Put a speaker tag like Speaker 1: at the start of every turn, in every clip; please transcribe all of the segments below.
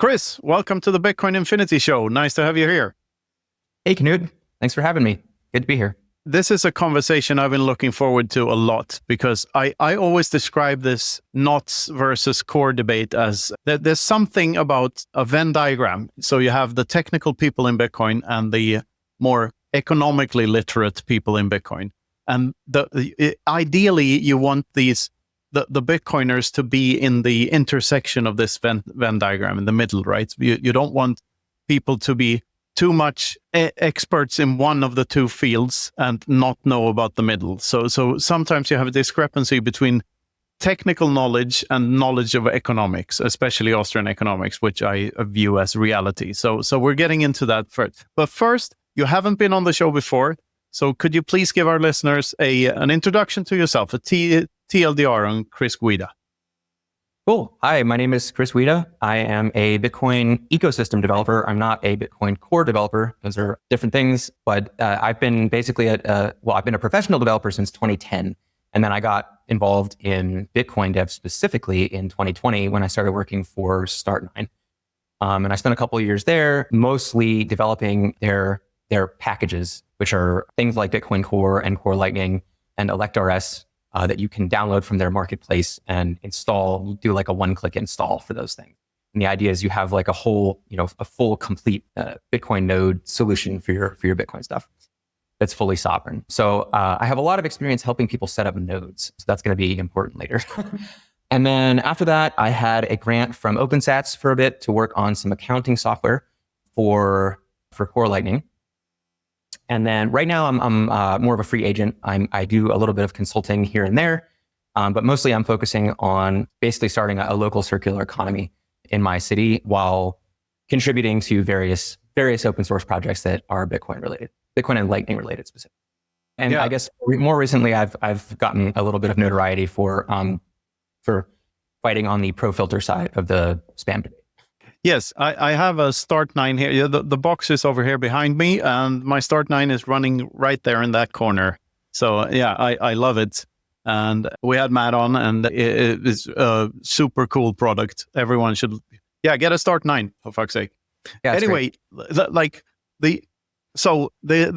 Speaker 1: Chris, welcome to the Bitcoin Infinity Show. Nice to have you here.
Speaker 2: Hey, Knut. Thanks for having me. Good to be here.
Speaker 1: This is a conversation I've been looking forward to a lot because I always describe this knots versus core debate as there's something about a Venn diagram. So you have the technical people in Bitcoin and the more economically literate people in Bitcoin. And ideally, you want the Bitcoiners to be in the intersection of this Venn diagram in the middle, right? You don't want people to be too much experts in one of the two fields and not know about the middle. So sometimes you have a discrepancy between technical knowledge and knowledge of economics, especially Austrian economics, which I view as reality. So we're getting into that first. But first, you haven't been on the show before. So could you please give our listeners an introduction to yourself, a TLDR on Chris Guida?
Speaker 2: Cool. Hi, my name is Chris Guida. I am a Bitcoin ecosystem developer. I'm not a Bitcoin core developer. Those are different things. But I've been basically I've been a professional developer since 2010. And then I got involved in Bitcoin dev specifically in 2020 when I started working for Start9. And I spent a couple of years there, mostly developing their packages, which are things like Bitcoin Core and Core Lightning and ElectRS that you can download from their marketplace and install. You do like a one-click install for those things. And the idea is you have like a full complete Bitcoin node solution for your Bitcoin stuff that's fully sovereign. So I have a lot of experience helping people set up nodes. So that's going to be important later. And then after that, I had a grant from OpenSats for a bit to work on some accounting software for Core Lightning. And then right now I'm more of a free agent. I do a little bit of consulting here and there, but mostly I'm focusing on basically starting a local circular economy in my city while contributing to various open source projects that are Bitcoin related, Bitcoin and Lightning related specifically. And I guess more recently I've gotten a little bit of notoriety for fighting on the pro filter side of the spam debate.
Speaker 1: Yes, I have a Start9 here. Yeah, the box is over here behind me, and my Start9 is running right there in that corner. So yeah, I love it. And we had Matt on, and it is a super cool product. Everyone should, get a Start9, for fuck's sake.
Speaker 2: Yeah,
Speaker 1: anyway, the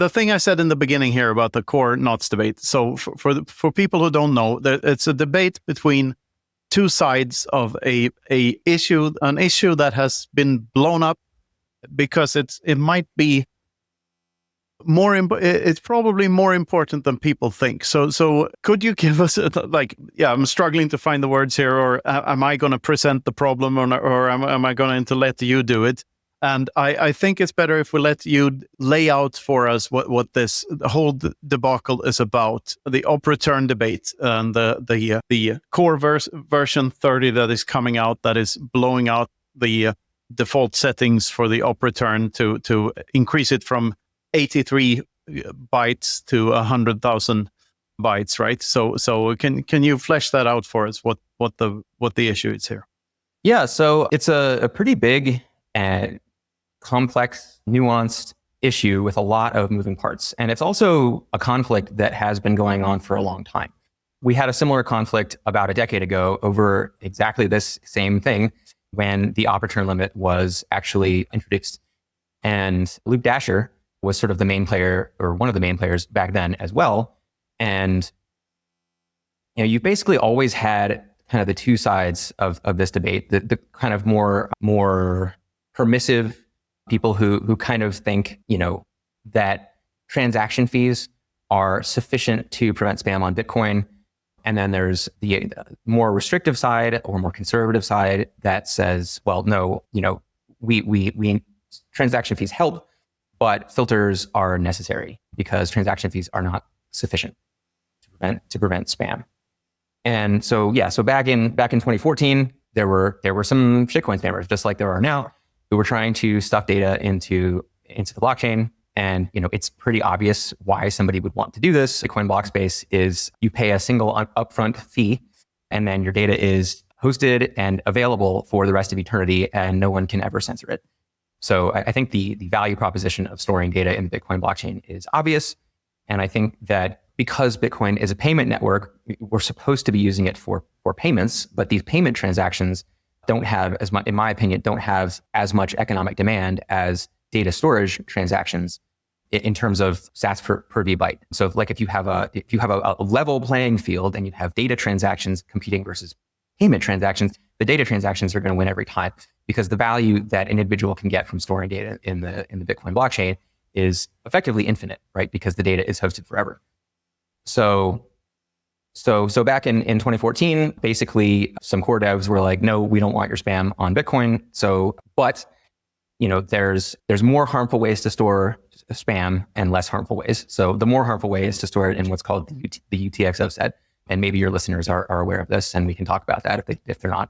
Speaker 1: thing I said in the beginning here about the core knots debate. So for people who don't know, it's a debate between two sides of an issue that has been blown up because it might be it's probably more important than people think. So could you give us I'm struggling to find the words here, or am I going to present the problem, or am I going to let you do it? And I think it's better if we let you lay out for us what this whole debacle is about, the op return debate and the core version 30 that is coming out, that is blowing out the default settings for the op return to increase it from 83 bytes to 100,000 bytes, right? So can you flesh that out for us? What the issue is here?
Speaker 2: Yeah, so it's a pretty big and complex, nuanced issue with a lot of moving parts. And it's also a conflict that has been going on for a long time. We had a similar conflict about a decade ago over exactly this same thing when the op return limit was actually introduced. And Luke Dasher was sort of the main player, or one of the main players back then as well. And you basically always had kind of the two sides of this debate, the kind of more permissive people who kind of think, that transaction fees are sufficient to prevent spam on Bitcoin. And then there's the more restrictive side or more conservative side that says, well, no, we transaction fees help, but filters are necessary because transaction fees are not sufficient to prevent spam. And so back in 2014, there were some shitcoin spammers, just like there are now, who were trying to stuff data into the blockchain. And it's pretty obvious why somebody would want to do this. Bitcoin block space is you pay a single upfront fee, and then your data is hosted and available for the rest of eternity, and no one can ever censor it. So I think the value proposition of storing data in the Bitcoin blockchain is obvious. And I think that because Bitcoin is a payment network, we're supposed to be using it for payments, but these payment transactions don't have as much, in my opinion, don't have as much economic demand as data storage transactions in terms of sats per V byte. So if you have a level playing field and you have data transactions competing versus payment transactions, the data transactions are going to win every time, because the value that an individual can get from storing data in the Bitcoin blockchain is effectively infinite, right? Because the data is hosted forever. So back in 2014, basically some core devs were like, no, we don't want your spam on Bitcoin. But there's more harmful ways to store spam and less harmful ways. So the more harmful way is to store it in what's called the UTXO set. And maybe your listeners are aware of this, and we can talk about that if they're not.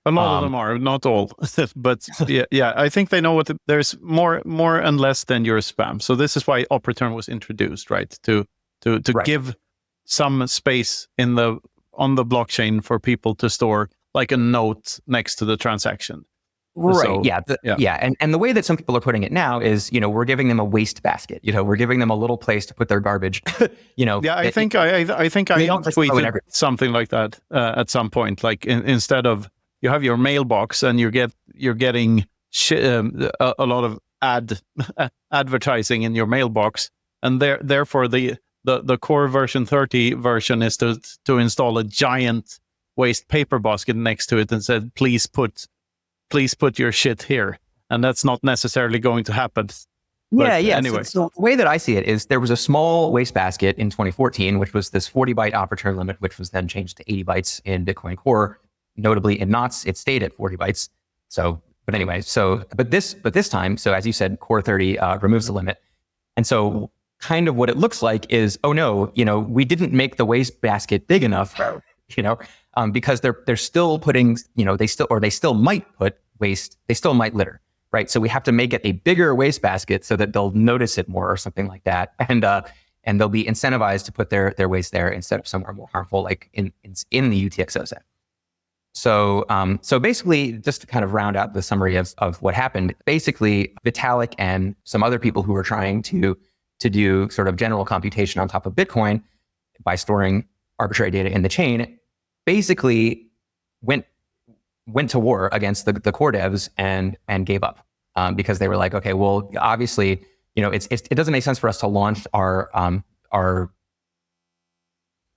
Speaker 1: A lot of them are, not all, but yeah, I think they know there's more and less than your spam. So this is why OpReturn was introduced, right? To
Speaker 2: Right.
Speaker 1: give some space on the blockchain for people to store like a note next to the transaction.
Speaker 2: Right.
Speaker 1: So,
Speaker 2: yeah. And the way that some people are putting it now is, we're giving them a waste basket. We're giving them a little place to put their garbage.
Speaker 1: Yeah, I think I tweeted something like that at some point. Like instead of you have your mailbox and you're getting a lot of advertising in your mailbox, and therefore the Core version 30 version is to install a giant waste paper basket next to it and said, please put your shit here. And that's not necessarily going to happen.
Speaker 2: Yeah.
Speaker 1: Anyway.
Speaker 2: So the way that I see it is there was a small wastebasket in 2014, which was this 40 byte OpReturn limit, which was then changed to 80 bytes in Bitcoin Core. Notably in knots, it stayed at 40 bytes. But this time, so as you said, Core 30 removes the limit. And so kind of what it looks like is, oh no, we didn't make the wastebasket big enough, because they're still putting, they still might put waste, they still might litter, right? So we have to make it a bigger wastebasket so that they'll notice it more or something like that. And they'll be incentivized to put their waste there instead of somewhere more harmful, like in the UTXO set. So basically, just to kind of round out the summary of what happened, basically Vitalik and some other people who were trying to do sort of general computation on top of Bitcoin by storing arbitrary data in the chain, basically went to war against the core devs and gave up, because they were like, okay, well, obviously, it doesn't make sense for us to launch our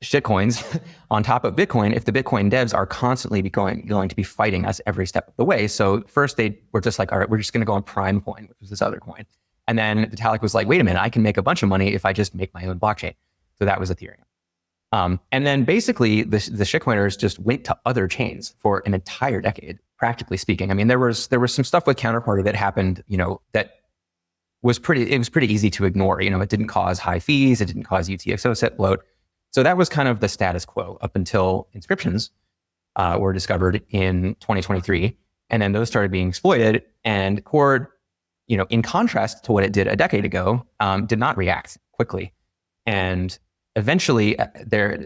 Speaker 2: shitcoins on top of Bitcoin if the Bitcoin devs are constantly going to be fighting us every step of the way. So first they were just like, all right, we're just going to go on Prime Coin, which was this other coin. And then Vitalik was like, wait a minute, I can make a bunch of money if I just make my own blockchain. So that was Ethereum. And then basically the shitcoiners just went to other chains for an entire decade, practically speaking. I mean, there was some stuff with Counterparty that happened, that was pretty easy to ignore. It didn't cause high fees. It didn't cause UTXO set bloat. So that was kind of the status quo up until Inscriptions were discovered in 2023. And then those started being exploited. And Core, in contrast to what it did a decade ago, did not react quickly. And eventually,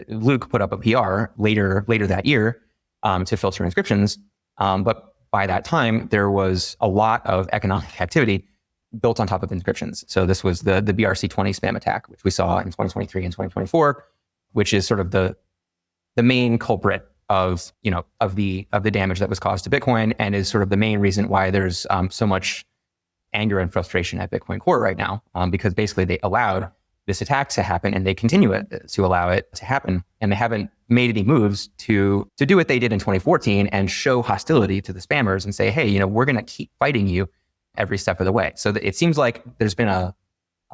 Speaker 2: Luke put up a PR later that year to filter Inscriptions. But by that time, there was a lot of economic activity built on top of Inscriptions. So this was the BRC20 spam attack, which we saw in 2023 and 2024, which is sort of the main culprit of the damage that was caused to Bitcoin, and is sort of the main reason why there's so much anger and frustration at Bitcoin Core right now, because basically they allowed this attack to happen, and they continue to allow it to happen, and they haven't made any moves to do what they did in 2014 and show hostility to the spammers and say, hey, we're going to keep fighting you every step of the way. So it seems like there's been a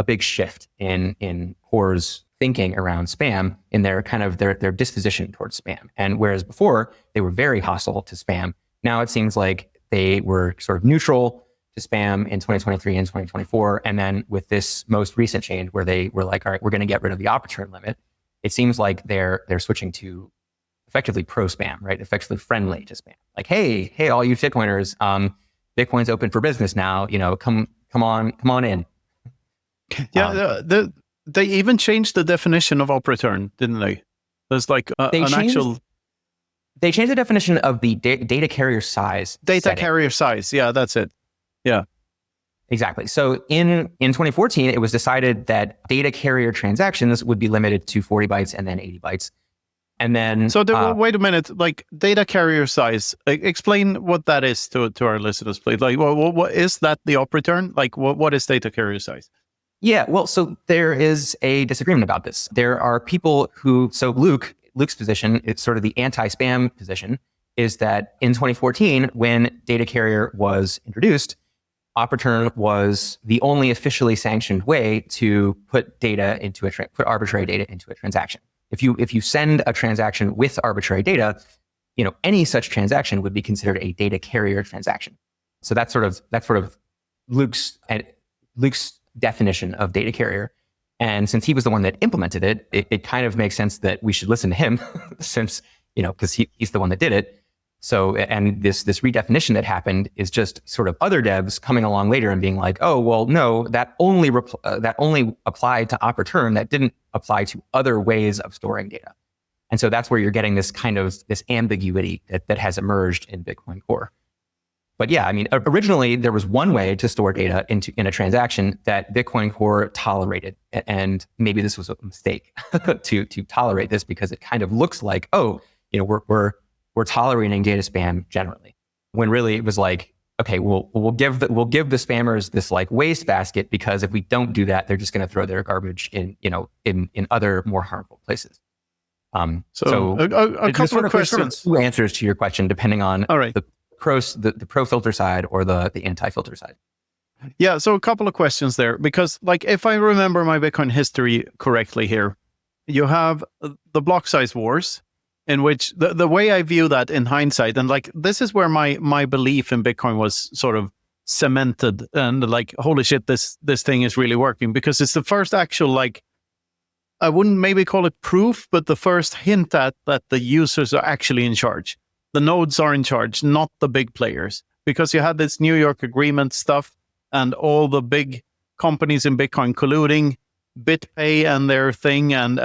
Speaker 2: big shift in Core's thinking around spam, in their kind of their disposition towards spam. And whereas before they were very hostile to spam, now it seems like they were sort of neutral to spam in 2023 and 2024. And then with this most recent change where they were like, all right, we're going to get rid of the OpReturn limit, it seems like they're switching to effectively pro spam, right? Effectively friendly to spam. Like, hey, all you shitcoiners, Bitcoin's open for business now. Come on in.
Speaker 1: Yeah, they even changed the definition of OpReturn, didn't they? There's like
Speaker 2: They changed the definition of the data carrier size.
Speaker 1: Carrier size. Yeah, that's it. Yeah.
Speaker 2: Exactly. So in 2014, it was decided that data carrier transactions would be limited to 40 bytes and then 80 bytes. And then
Speaker 1: wait a minute, like data carrier size. Explain what that is to our listeners, please. Like, what is that the op return? Like, what is data carrier size?
Speaker 2: Yeah, well, so there is a disagreement about this. There are people who, so Luke's position, it's sort of the anti-spam position, is that in 2014, when data carrier was introduced, op return was the only officially sanctioned way to put data into put arbitrary data into a transaction. If you send a transaction with arbitrary data, any such transaction would be considered a data carrier transaction. So that's sort of Luke's definition of data carrier. And since he was the one that implemented it, it kind of makes sense that we should listen to him since, because he's the one that did it. So, and this redefinition that happened is just sort of other devs coming along later and being like, oh, well, no, that only applied to op return. That didn't apply to other ways of storing data. And so that's where you're getting this kind of this ambiguity that has emerged in Bitcoin Core. But yeah, I mean, originally there was one way to store data in a transaction that Bitcoin Core tolerated. And maybe this was a mistake to tolerate this, because it kind of looks like, oh, we're tolerating data spam generally, when really it was like, okay, we'll give the spammers this like wastebasket, because if we don't do that, they're just going to throw their garbage in other more harmful places. So
Speaker 1: a couple of questions.
Speaker 2: Sort of two answers to your question, depending on
Speaker 1: all right.
Speaker 2: the pro filter side or the anti-filter side.
Speaker 1: Yeah, so a couple of questions there, because like if I remember my Bitcoin history correctly here, you have the Blocksize Wars, in which the way I view that in hindsight, and like this is where my belief in Bitcoin was sort of cemented, and like, holy shit, this thing is really working, because it's the first actual, like, I wouldn't maybe call it proof, but the first hint at that the users are actually in charge. The nodes are in charge, not the big players, because you had this New York agreement stuff and all the big companies in Bitcoin colluding, BitPay and their thing, and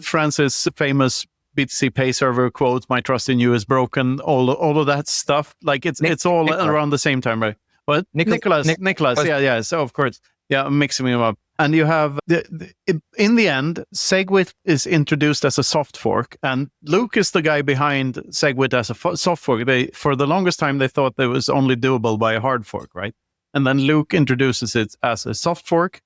Speaker 1: Francis' famous BTC Pay server quote, "My trust in you is broken." All of that stuff, like it's all around the same time, right? But Nicholas, yeah. So of course, yeah, I'm mixing them up. And you have in the end, SegWit is introduced as a soft fork, and Luke is the guy behind SegWit as a soft fork. For the longest time, they thought that it was only doable by a hard fork, right? And then Luke introduces it as a soft fork.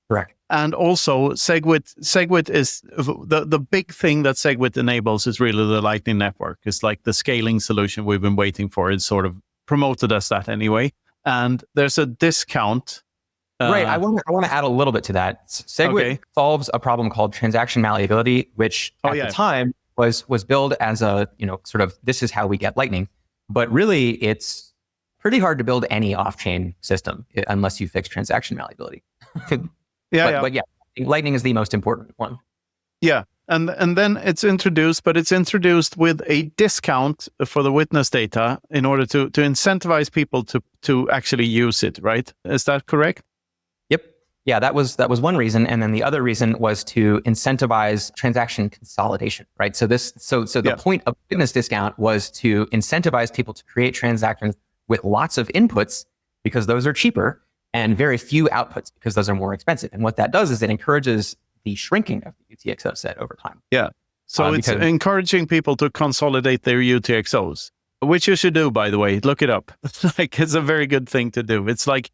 Speaker 2: Correct.
Speaker 1: And also, SegWit is the big thing that SegWit enables is really the Lightning Network. It's like the scaling solution we've been waiting for. It's sort of promoted as that anyway. And there's a discount.
Speaker 2: Right. I want to add a little bit to that. SegWit solves a problem called transaction malleability, which at the time was billed as a, sort of, this is how we get Lightning. But really, it's pretty hard to build any off-chain system unless you fix transaction malleability. But yeah, Lightning is the most important one. Yeah.
Speaker 1: And then it's introduced, but it's introduced with a discount for the witness data in order to incentivize people to actually use it, right? Is that correct?
Speaker 2: Yep. Yeah, that was one reason. And then the other reason was to incentivize transaction consolidation, right? So the point of witness discount was to incentivize people to create transactions with lots of inputs, because those are cheaper, and very few outputs, because those are more expensive. And what that does is it encourages the shrinking of the UTXO set over time.
Speaker 1: Yeah. So it's encouraging people to consolidate their UTXOs, which you should do, by the way. Look it up. It's a very good thing to do. It's like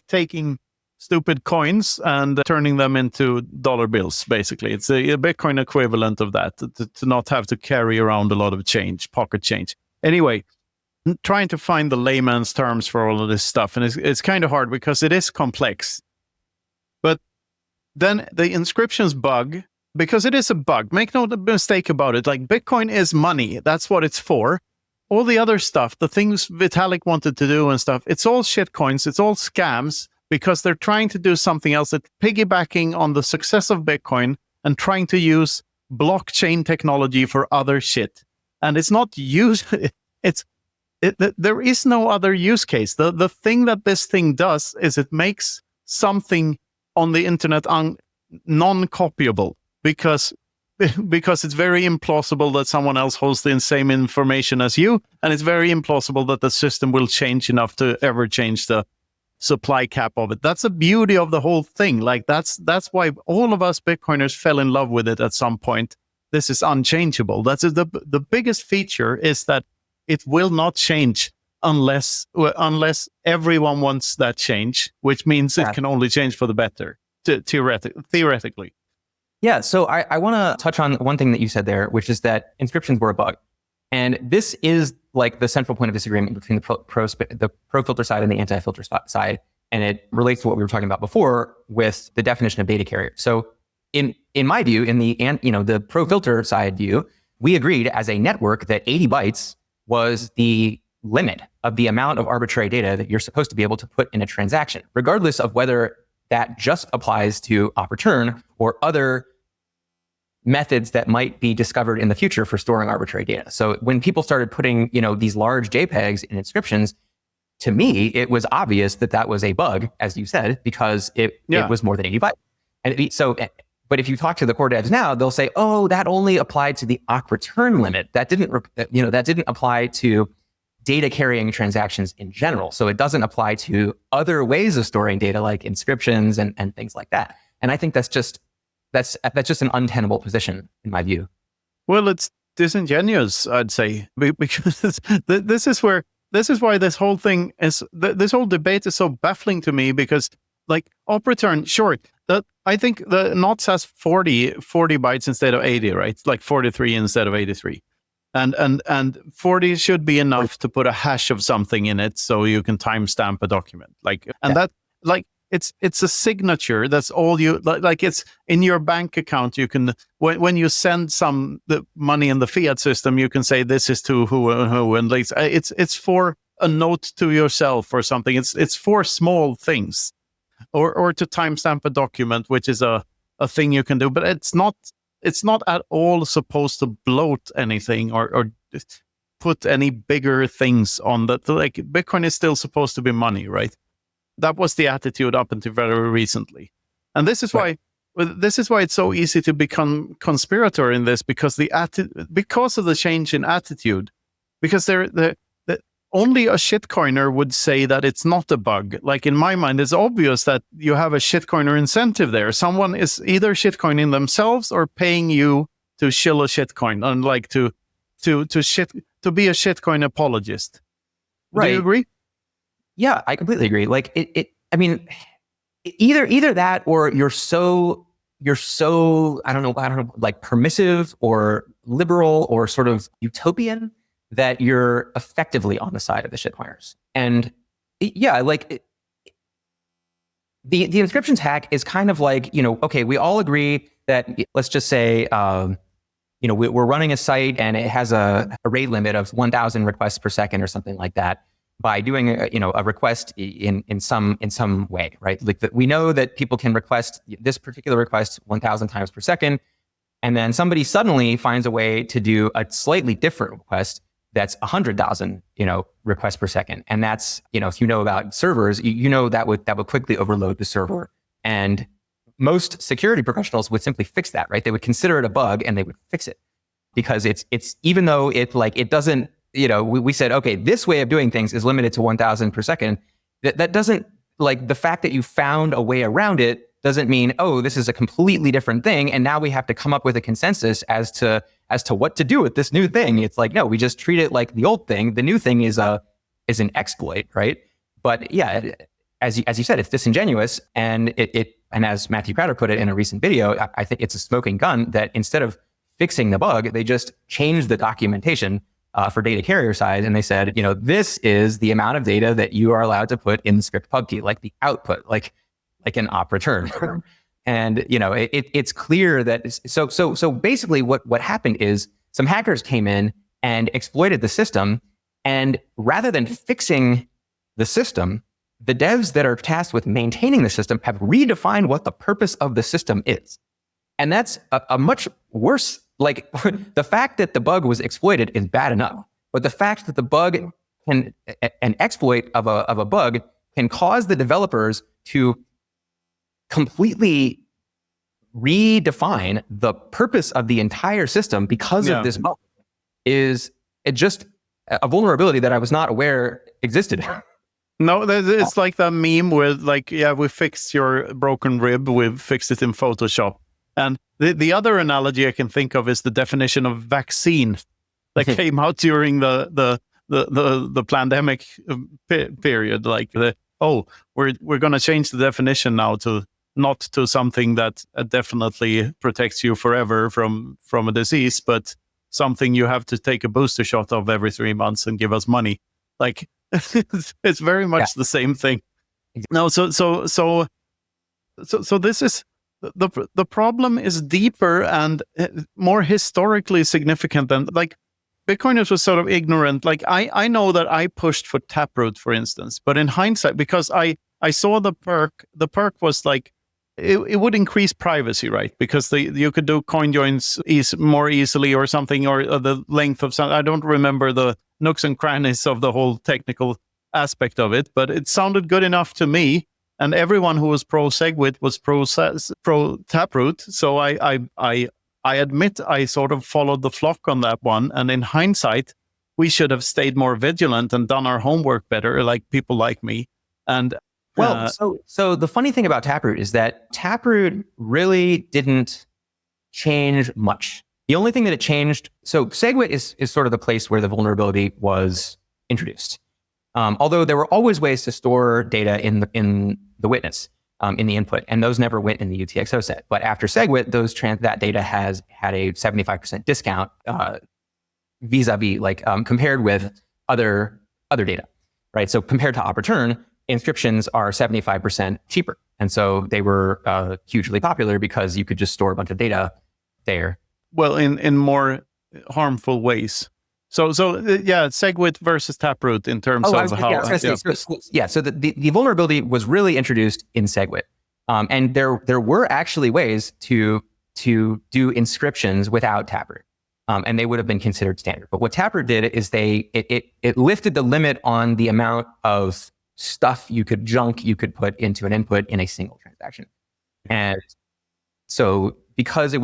Speaker 1: taking stupid coins and turning them into dollar bills, basically. It's a Bitcoin equivalent of that, to not have to carry around a lot of change, pocket change. Anyway, trying to find the layman's terms for all of this stuff, and it's kind of hard because it is complex. But then the inscriptions bug, because it is a bug, make no mistake about it, like Bitcoin is money, that's what it's for. All the other stuff, the things Vitalik wanted to do and stuff, it's all shit coins, it's all scams, because they're trying to do something else, that's piggybacking on the success of Bitcoin and trying to use blockchain technology for other shit. And it's not used, there is no other use case. The thing that this thing does is it makes something on the internet non-copyable, because it's very implausible that someone else holds the same information as you, and it's very implausible that the system will change enough to ever change the supply cap of it. That's the beauty of the whole thing. Like that's why all of us Bitcoiners fell in love with it at some point, this is unchangeable. That's the biggest feature is that it will not change unless everyone wants that change, which means it can only change for the better, theoretically.
Speaker 2: Yeah, so I want to touch on one thing that you said there, which is that inscriptions were a bug. And this is like the central point of disagreement between the pro filter side and the anti-filter side. And it relates to what we were talking about before with the definition of data carrier. So in my view, in the pro filter side view, we agreed as a network that 80 bytes was the limit of the amount of arbitrary data that you're supposed to be able to put in a transaction, regardless of whether that just applies to op return or other methods that might be discovered in the future for storing arbitrary data. So when people started putting, these large JPEGs in inscriptions, to me, it was obvious that that was a bug, as you said, because it was more than 80 bytes. And but if you talk to the core devs now, they'll say, "Oh, that only applied to the op return limit. That didn't apply to data carrying transactions in general. So it doesn't apply to other ways of storing data like inscriptions and things like that." And I think that's just an untenable position in my view.
Speaker 1: Well, it's disingenuous, I'd say, because this is why this whole thing is, this whole debate is so baffling to me, because like op return, sure, that I think the NOTS has 40 bytes instead of 80, right? It's like 43 instead of 83. And 40 should be enough to put a hash of something in it so you can timestamp a document. It's a signature. That's all you like. It's in your bank account. You can when you send the money in the fiat system, you can say this is to who and who, and like it's for a note to yourself or something. It's for small things, or to timestamp a document, which is a thing you can do. But it's not at all supposed to bloat anything or put any bigger things on that. Like Bitcoin is still supposed to be money, right? That was the attitude up until very recently. And this is why it's so easy to become conspirator in this, because because of the change in attitude, because only a shitcoiner would say that it's not a bug. Like in my mind, it's obvious that you have a shitcoiner incentive there. Someone is either shitcoining themselves or paying you to shill a shitcoin, and like to be a shitcoin apologist.
Speaker 2: Right.
Speaker 1: Do you agree?
Speaker 2: Yeah, I completely agree. Like I mean, either that, or you're so I don't know, like permissive or liberal or sort of utopian that you're effectively on the side of the shitcoiners. And yeah, like the inscriptions hack is kind of like, okay, we all agree that, let's just say, we're running a site and it has a rate limit of 1,000 requests per second or something like that, by doing a request in some way, right? Like we know that people can request this particular request 1,000 times per second, and then somebody suddenly finds a way to do a slightly different request that's 100,000 requests per second, and that's if you know about servers, that would quickly overload the server, and most security professionals would simply fix that, right? They would consider it a bug and they would fix it, because it's even though it doesn't. We said, okay, this way of doing things is limited to 1,000 per second. That doesn't, like, the fact that you found a way around it doesn't mean, oh, this is a completely different thing, and now we have to come up with a consensus as to what to do with this new thing. It's like, no, we just treat it like the old thing. The new thing is an exploit, right? But yeah, as you said, it's disingenuous, and and as Matthew Crowder put it in a recent video, I think it's a smoking gun that instead of fixing the bug, they just changed the documentation for data carrier size, and they said, this is the amount of data that you are allowed to put in the script pub key, like the output, like an op return. And it's clear that so basically what happened is some hackers came in and exploited the system, and rather than fixing the system, the devs that are tasked with maintaining the system have redefined what the purpose of the system is, and that's a much worse. Like, the fact that the bug was exploited is bad enough, but the fact that the bug an exploit of a bug can cause the developers to completely redefine the purpose of the entire system because of this bug is just a vulnerability that I was not aware existed.
Speaker 1: No, it's like that meme with like, we fixed your broken rib, we've fixed it in Photoshop. And the other analogy I can think of is the definition of vaccine that came out during the pandemic period. Like we're going to change the definition now to not to something that definitely protects you forever from a disease, but something you have to take a booster shot of every 3 months and give us money. Like it's very much the same thing. No, so this is the problem is deeper and more historically significant than like Bitcoiners was sort of ignorant. Like I know that I pushed for Taproot, for instance, but in hindsight, because I saw the perk was like it would increase privacy, right? Because you could do coin joins more easily or something, or the length of some. I don't remember the nooks and crannies of the whole technical aspect of it, but it sounded good enough to me. And everyone who was pro SegWit was pro Taproot. So I admit I sort of followed the flock on that one. And in hindsight, we should have stayed more vigilant and done our homework better, like people like me. And
Speaker 2: so the funny thing about Taproot is that Taproot really didn't change much. The only thing that it changed, so SegWit is sort of the place where the vulnerability was introduced. Although there were always ways to store data in the witness, in the input, and those never went in the UTXO set. But after SegWit, that data has had a 75% discount vis-a-vis, compared with other data, right? So compared to op-return, inscriptions are 75% cheaper. And so they were hugely popular because you could just store a bunch of data there.
Speaker 1: Well, in more harmful ways. So SegWit versus Taproot in terms of how.
Speaker 2: So the vulnerability was really introduced in SegWit, and there were actually ways to do inscriptions without Taproot, and they would have been considered standard. But what Taproot did is it lifted the limit on the amount of junk you could put into an input in a single transaction, and so because it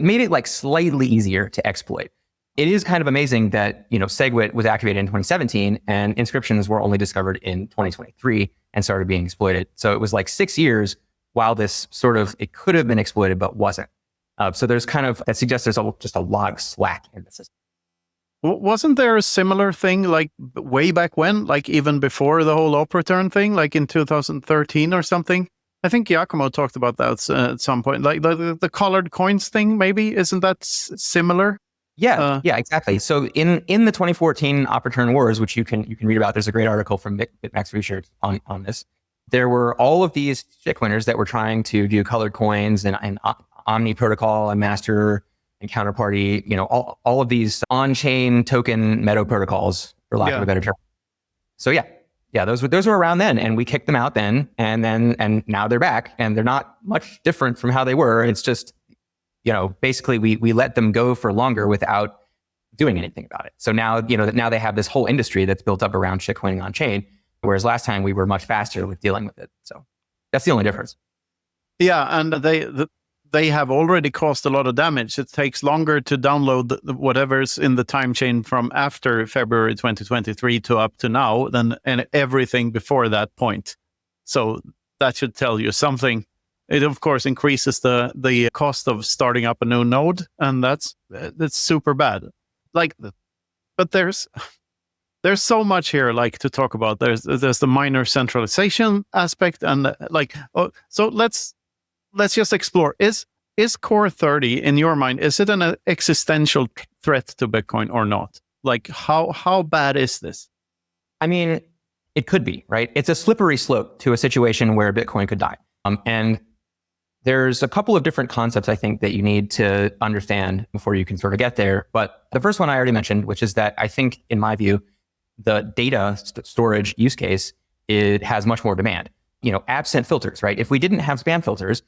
Speaker 2: made it like slightly easier to exploit. It is kind of amazing that, SegWit was activated in 2017 and inscriptions were only discovered in 2023 and started being exploited. So it was like 6 years while this it could have been exploited, but wasn't. So there's that suggests there's just a lot of slack in the system.
Speaker 1: Wasn't there a similar thing like way back when, like even before the whole op-return thing, like in 2013 or something? I think Giacomo talked about that at some point, like the colored coins thing, maybe? Isn't that similar?
Speaker 2: Yeah, exactly. So in the 2014 op-return wars, which you can read about, there's a great article from BitMax Research on this. There were all of these shitcoiners that were trying to do colored coins and Omni protocol and master and counterparty, all of these on-chain token meta protocols, for lack of a better term. So those were around then, and we kicked them out then, and now they're back, and they're not much different from how they were. It's just basically we let them go for longer without doing anything about it. So now, now they have this whole industry that's built up around shitcoining on chain, whereas last time we were much faster with dealing with it. So that's the only difference.
Speaker 1: Yeah, and they have already caused a lot of damage. It takes longer to download whatever's in the time chain from after February 2023 to up to now than everything before that point. So that should tell you something. It of course increases the cost of starting up a new node, and that's super bad. But there's so much here to talk about. There's the minor centralization aspect, and so let's just explore. Is Core 30 in your mind? Is it an existential threat to Bitcoin or not? How bad is this?
Speaker 2: I mean, it could be, right? It's a slippery slope to a situation where Bitcoin could die, and there's a couple of different concepts I think that you need to understand before you can sort of get there. But the first one I already mentioned, which is that I think, in my view, the data storage use case, it has much more demand. Absent filters, right? If we didn't have spam filters,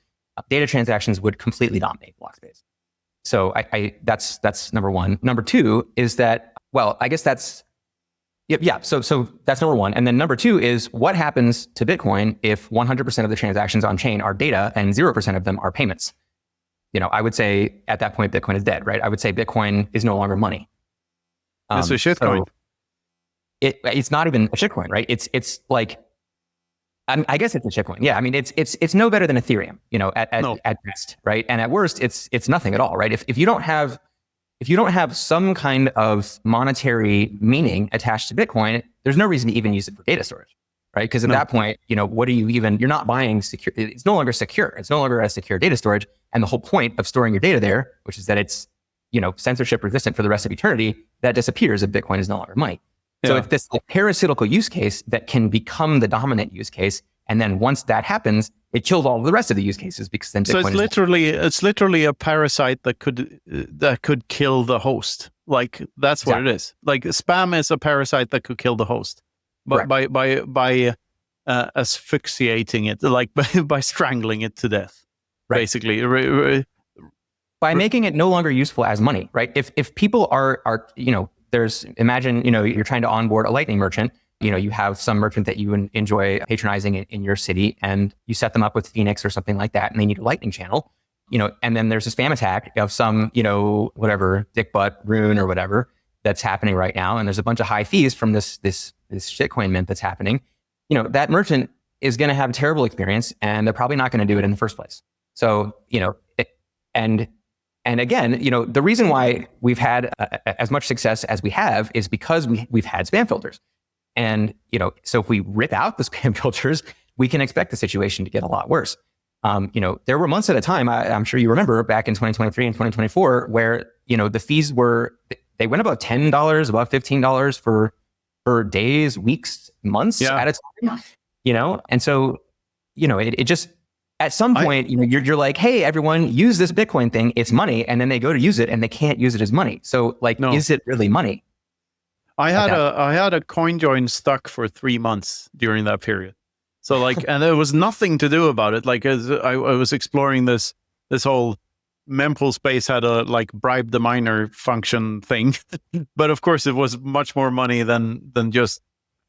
Speaker 2: data transactions would completely dominate block space. So that's number one. Number two is that, I guess that's, So that's number one. And then number two is what happens to Bitcoin if 100% of the transactions on chain are data and 0% of them are payments? I would say at that point, Bitcoin is dead, right? I would say Bitcoin is no longer money.
Speaker 1: It's a shitcoin.
Speaker 2: It's not even a shitcoin, right? It's like, I guess it's a shitcoin. Yeah, I mean, it's no better than Ethereum,
Speaker 1: No.
Speaker 2: at best, right? And at worst, it's nothing at all, right? If you don't have some kind of monetary meaning attached to Bitcoin, there's no reason to even use it for data storage, right? Because at that point, what are you even? You're not buying secure. It's no longer secure. It's no longer a secure data storage. And the whole point of storing your data there, which is that it's censorship resistant for the rest of eternity, that disappears if Bitcoin is no longer money. So it's this parasitical use case that can become the dominant use case, and then once that happens, it kills all of the rest of the use cases because then Bitcoin
Speaker 1: it's literally a parasite that could kill the host. Like that's what it is. Like spam is a parasite that could kill the host, but by asphyxiating it, like by strangling it to death, basically.
Speaker 2: By making it no longer useful as money, right? If people are imagine, you're trying to onboard a Lightning merchant, you have some merchant that you enjoy patronizing in your city, and you set them up with Phoenix or something like that, and they need a Lightning channel, and then there's a spam attack of some, whatever, dick butt rune or whatever that's happening right now. And there's a bunch of high fees from this shitcoin mint that's happening. That merchant is going to have a terrible experience, and they're probably not going to do it in the first place. So, and again, the reason why we've had as much success as we have is because we've had spam filters. And, so if we rip out the spam filters, we can expect the situation to get a lot worse. There were months at a time, I'm sure you remember back in 2023 and 2024, where, the fees they went above $10, above $15 for days, weeks, months at a time, and so, it just, at some point, you're like, hey, everyone, use this Bitcoin thing. It's money. And then they go to use it and they can't use it as money. So is it really money?
Speaker 1: I had a CoinJoin stuck for 3 months during that period. So and there was nothing to do about it. Like as I was exploring this whole mempool space had a bribe the miner function thing. But of course it was much more money than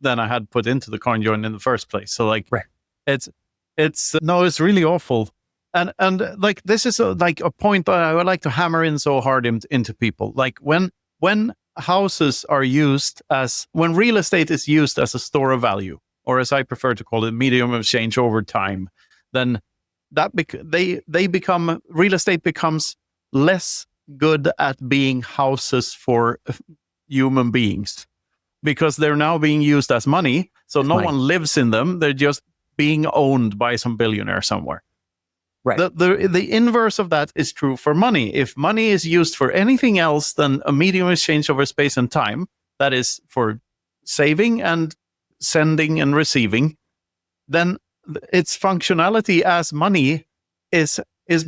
Speaker 1: I had put into the CoinJoin in the first place. So it's really awful. And this is a point that I would like to hammer in so hard into people. Like when houses are used when real estate is used as a store of value, or as I prefer to call it, medium of exchange over time, then real estate becomes less good at being houses for human beings, because they're now being used as money. So no one lives in them. They're just being owned by some billionaire somewhere. Right. The inverse of that is true for money. If money is used for anything else than a medium exchange over space and time, that is for saving and sending and receiving, then its functionality as money is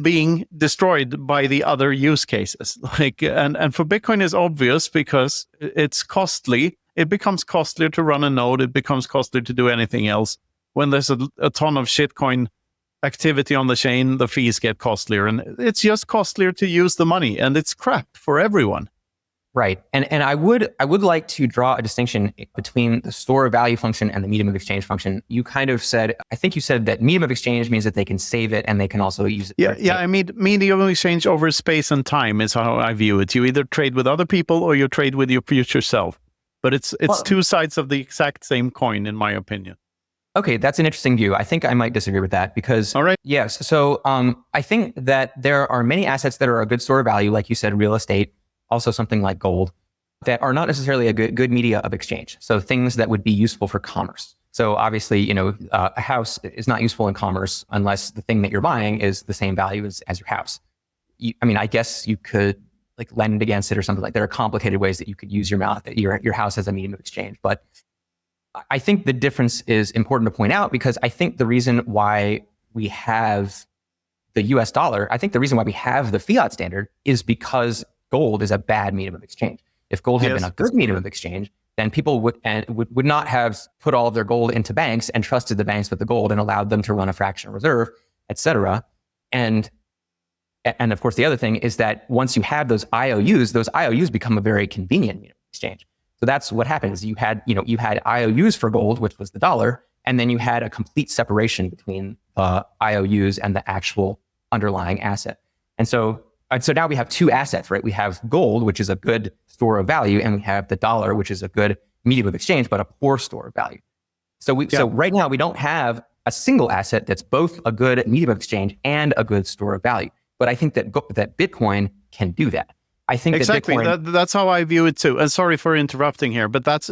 Speaker 1: being destroyed by the other use cases. And for Bitcoin is obvious because it's costly. It becomes costlier to run a node. It becomes costlier to do anything else. When there's a ton of shitcoin activity on the chain, the fees get costlier, and it's just costlier to use the money, and it's crap for everyone.
Speaker 2: Right. And I would like to draw a distinction between the store of value function and the medium of exchange function. You kind of said, I think you said that medium of exchange means that they can save it and they can also use it.
Speaker 1: Yeah. I mean, medium of exchange over space and time is how I view it. You either trade with other people or you trade with your future self. But it's two sides of the exact same coin, in my opinion.
Speaker 2: Okay, that's an interesting view. I think I might disagree with that because,
Speaker 1: all right.
Speaker 2: Yes. So I think that there are many assets that are a good store of value, like you said, real estate, also something like gold, that are not necessarily a good media of exchange. So things that would be useful for commerce. So obviously, a house is not useful in commerce unless the thing that you're buying is the same value as your house. I guess you could lend against it or something like that. There are complicated ways that you could use your house as a medium of exchange, but I think the difference is important to point out because I think the reason why we have the US dollar, I think the reason why we have the fiat standard is because gold is a bad medium of exchange. If gold had been a good medium of exchange, then people would not have put all of their gold into banks and trusted the banks with the gold and allowed them to run a fractional reserve, et cetera. And of course, the other thing is that once you have those IOUs become a very convenient medium of exchange. So that's what happens. You had IOUs for gold, which was the dollar, and then you had a complete separation between the IOUs and the actual underlying asset. And so now we have two assets, right? We have gold, which is a good store of value, and we have the dollar, which is a good medium of exchange, but a poor store of value. So right now we don't have a single asset that's both a good medium of exchange and a good store of value. But I think that Bitcoin can do that. I think
Speaker 1: exactly.
Speaker 2: that Bitcoin,
Speaker 1: that's how I view it too. And sorry for interrupting here, but that's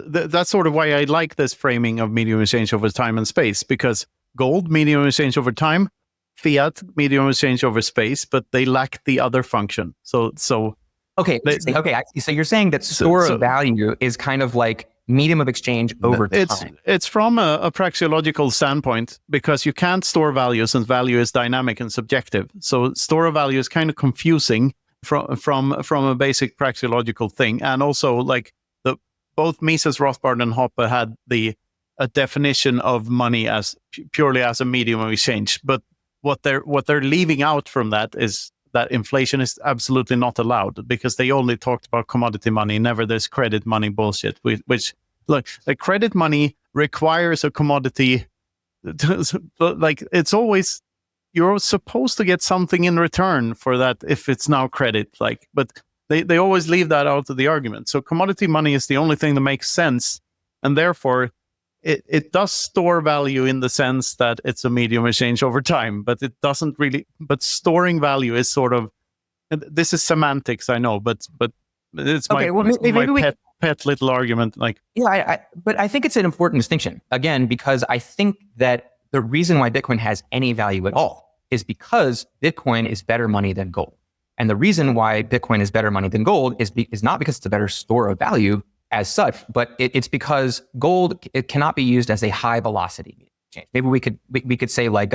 Speaker 1: sort of why I like this framing of medium exchange over time and space, because gold, medium exchange over time, fiat, medium exchange over space, but they lack the other function. So
Speaker 2: okay. So you're saying that store of value is kind of like medium of exchange over time.
Speaker 1: It's from a praxeological standpoint, because you can't store value since value is dynamic and subjective. So store of value is kind of confusing from a basic praxeological thing. And also, like, both Mises, Rothbard, and Hoppe had a definition of money as purely as a medium of exchange. But what they're leaving out from that is that inflation is absolutely not allowed, because they only talked about commodity money, never this credit money bullshit, which look, the credit money requires a commodity. Like, it's always, you're supposed to get something in return for that if it's now credit, like, but they always leave that out of the argument. So commodity money is the only thing that makes sense, and therefore it does store value in the sense that it's a medium exchange over time, but it doesn't really. But storing value is sort of, this is semantics, I know, but it's
Speaker 2: okay,
Speaker 1: my pet little argument. Like,
Speaker 2: yeah, but I think it's an important distinction, again, because I think that the reason why Bitcoin has any value at all is because Bitcoin is better money than gold. And the reason why Bitcoin is better money than gold is not because it's a better store of value as such, but it's because gold, it cannot be used as a high velocity exchange. Maybe we could say like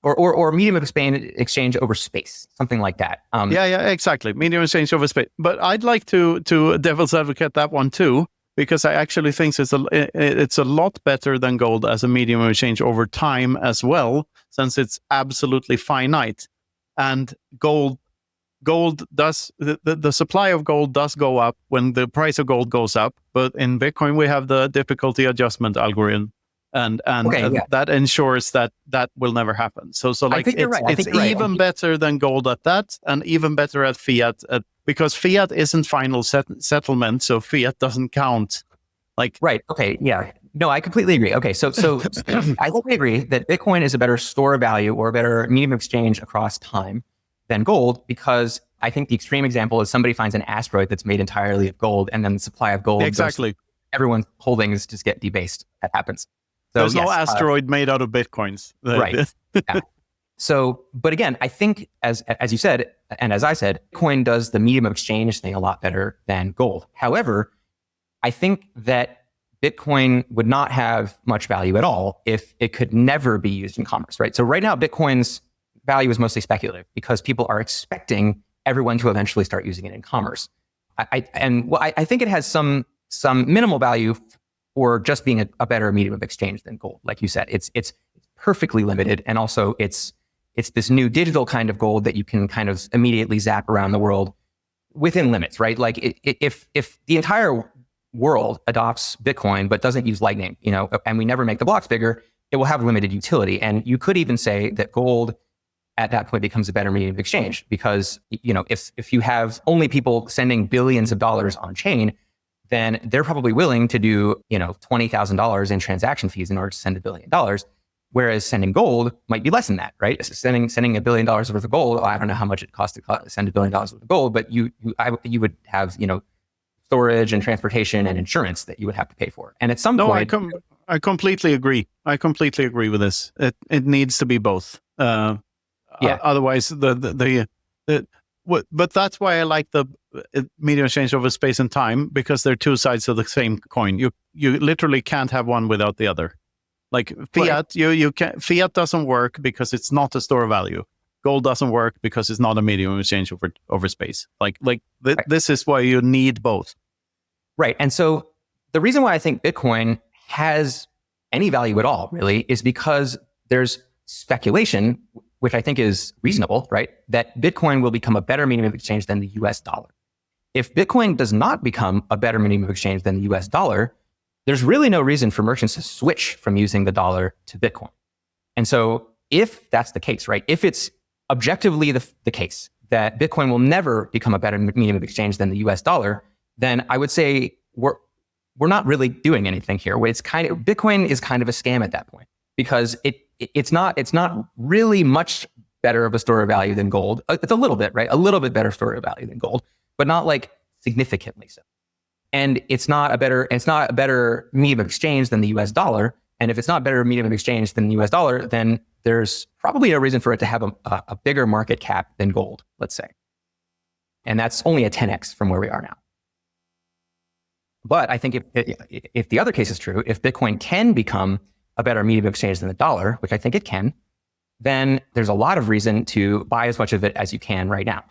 Speaker 2: or medium of exchange over space, something like that.
Speaker 1: Yeah, exactly. Medium exchange over space. But I'd like to devil's advocate that one too, because I actually think it's a lot better than gold as a medium of exchange over time as well, since it's absolutely finite. And gold does, the supply of gold does go up when the price of gold goes up, but in Bitcoin we have the difficulty adjustment algorithm, and that ensures that will never happen. So like, it's even better than gold at that, and even better at fiat, because fiat isn't final settlement, so fiat doesn't count. Like,
Speaker 2: right. Okay. Yeah. No, I completely agree. Okay. So I totally agree that Bitcoin is a better store of value or a better medium of exchange across time than gold, because I think the extreme example is somebody finds an asteroid that's made entirely of gold, and then the supply of gold, everyone's holdings just get debased. That happens. So,
Speaker 1: there's no asteroid made out of Bitcoins.
Speaker 2: Right. Yeah. So, but again, I think as you said, and as I said, Bitcoin does the medium of exchange thing a lot better than gold. However, I think that Bitcoin would not have much value at all if it could never be used in commerce, right? So right now, Bitcoin's value is mostly speculative because people are expecting everyone to eventually start using it in commerce. I think it has some minimal value for just being a better medium of exchange than gold. Like you said, it's perfectly limited, and also it's this new digital kind of gold that you can kind of immediately zap around the world within limits, right? Like if the entire world adopts Bitcoin but doesn't use Lightning, and we never make the blocks bigger, it will have limited utility. And you could even say that gold at that point becomes a better medium of exchange, because if you have only people sending billions of dollars on chain, then they're probably willing to do $20,000 in transaction fees in order to send $1 billion. Whereas sending gold might be less than that, right? Sending $1 billion worth of gold, I don't know how much it costs to send $1 billion worth of gold, but you would have storage and transportation and insurance that you would have to pay for. And at some point,
Speaker 1: I completely agree. I completely agree with this. It needs to be both. Otherwise, but that's why I like the medium exchange over space and time, because they're two sides of the same coin. You literally can't have one without the other. Like fiat, you can fiat doesn't work because it's not a store of value. Gold doesn't work because it's not a medium exchange over space. This is why you need both.
Speaker 2: Right. And so the reason why I think Bitcoin has any value at all, really, is because there's speculation, which I think is reasonable, right? That Bitcoin will become a better medium of exchange than the US dollar. If Bitcoin does not become a better medium of exchange than the US dollar, there's really no reason for merchants to switch from using the dollar to Bitcoin. And so if that's the case, right? If it's objectively the case that Bitcoin will never become a better medium of exchange than the US dollar, then I would say we're not really doing anything here. Bitcoin is kind of a scam at that point. because it's not really much better of a store of value than gold. It's a little bit, right? A little bit better store of value than gold, but not like significantly so. And it's not a better medium of exchange than the US dollar. And if it's not a better medium of exchange than the US dollar, then there's probably a reason for it to have a bigger market cap than gold, let's say. And that's only a 10x from where we are now. But I think if the other case is true, if Bitcoin can become a better medium of exchange than the dollar, which I think it can, then there's a lot of reason to buy as much of it as you can right now.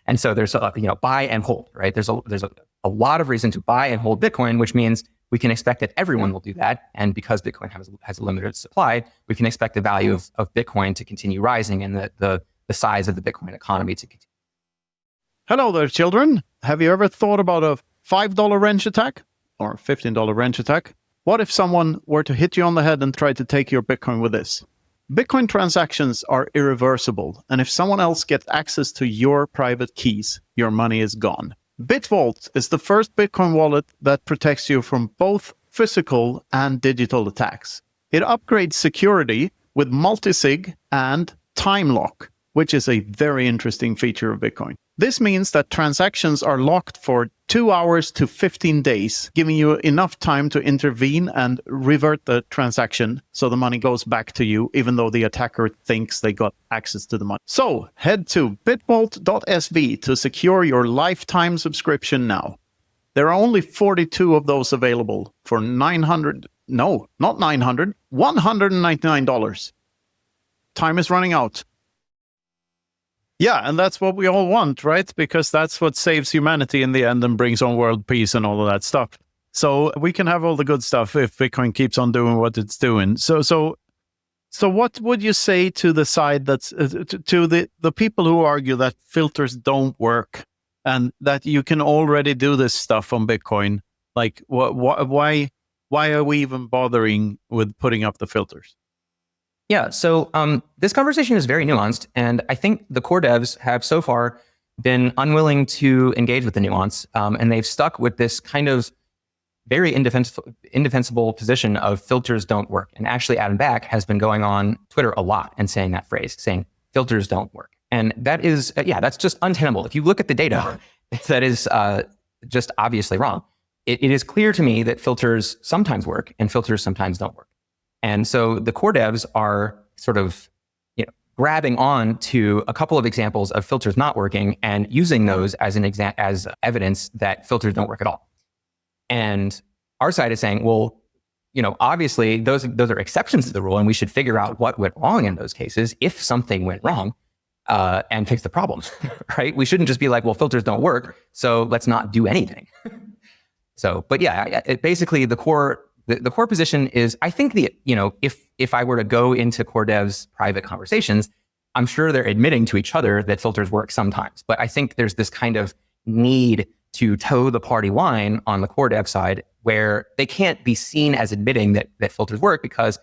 Speaker 2: And so there's buy and hold, right? There's a lot of reason to buy and hold Bitcoin, which means we can expect that everyone will do that. And because Bitcoin has a limited supply, we can expect the value of Bitcoin to continue rising and the size of the Bitcoin economy to continue.
Speaker 1: Hello there, children. Have you ever thought about a $5 wrench attack or $15 wrench attack? What if someone were to hit you on the head and try to take your Bitcoin with this? Bitcoin transactions are irreversible, and if someone else gets access to your private keys, your money is gone. BitVault is the first Bitcoin wallet that protects you from both physical and digital attacks. It upgrades security with multi-sig and time lock, which is a very interesting feature of Bitcoin. This means that transactions are locked for 2 hours to 15 days, giving you enough time to intervene and revert the transaction so the money goes back to you, even though the attacker thinks they got access to the money. So head to bitvault.sv to secure your lifetime subscription now. There are only 42 of those available for $199. Time is running out. Yeah, and that's what we all want, right? Because that's what saves humanity in the end and brings on world peace and all of that stuff. So we can have all the good stuff if Bitcoin keeps on doing what it's doing. So what would you say to the side that's to the people who argue that filters don't work and that you can already do this stuff on Bitcoin? Like, why are we even bothering with putting up the filters?
Speaker 2: Yeah, so this conversation is very nuanced, and I think the core devs have so far been unwilling to engage with the nuance, and they've stuck with this kind of very indefensible position of filters don't work. And actually, Adam Back has been going on Twitter a lot and saying that phrase, saying filters don't work. And that is, that's just untenable. If you look at the data, that is just obviously wrong. It is clear to me that filters sometimes work and filters sometimes don't work. And so the core devs are sort of grabbing on to a couple of examples of filters not working and using those as as evidence that filters don't work at all. And our side is saying, well, obviously those are exceptions to the rule, and we should figure out what went wrong in those cases if something went wrong, and fix the problem, right? We shouldn't just be like, well, filters don't work, so let's not do anything. But basically the core position is, I think if I were to go into core devs' private conversations, I'm sure they're admitting to each other that filters work sometimes. But I think there's this kind of need to toe the party line on the core dev side where they can't be seen as admitting that filters work because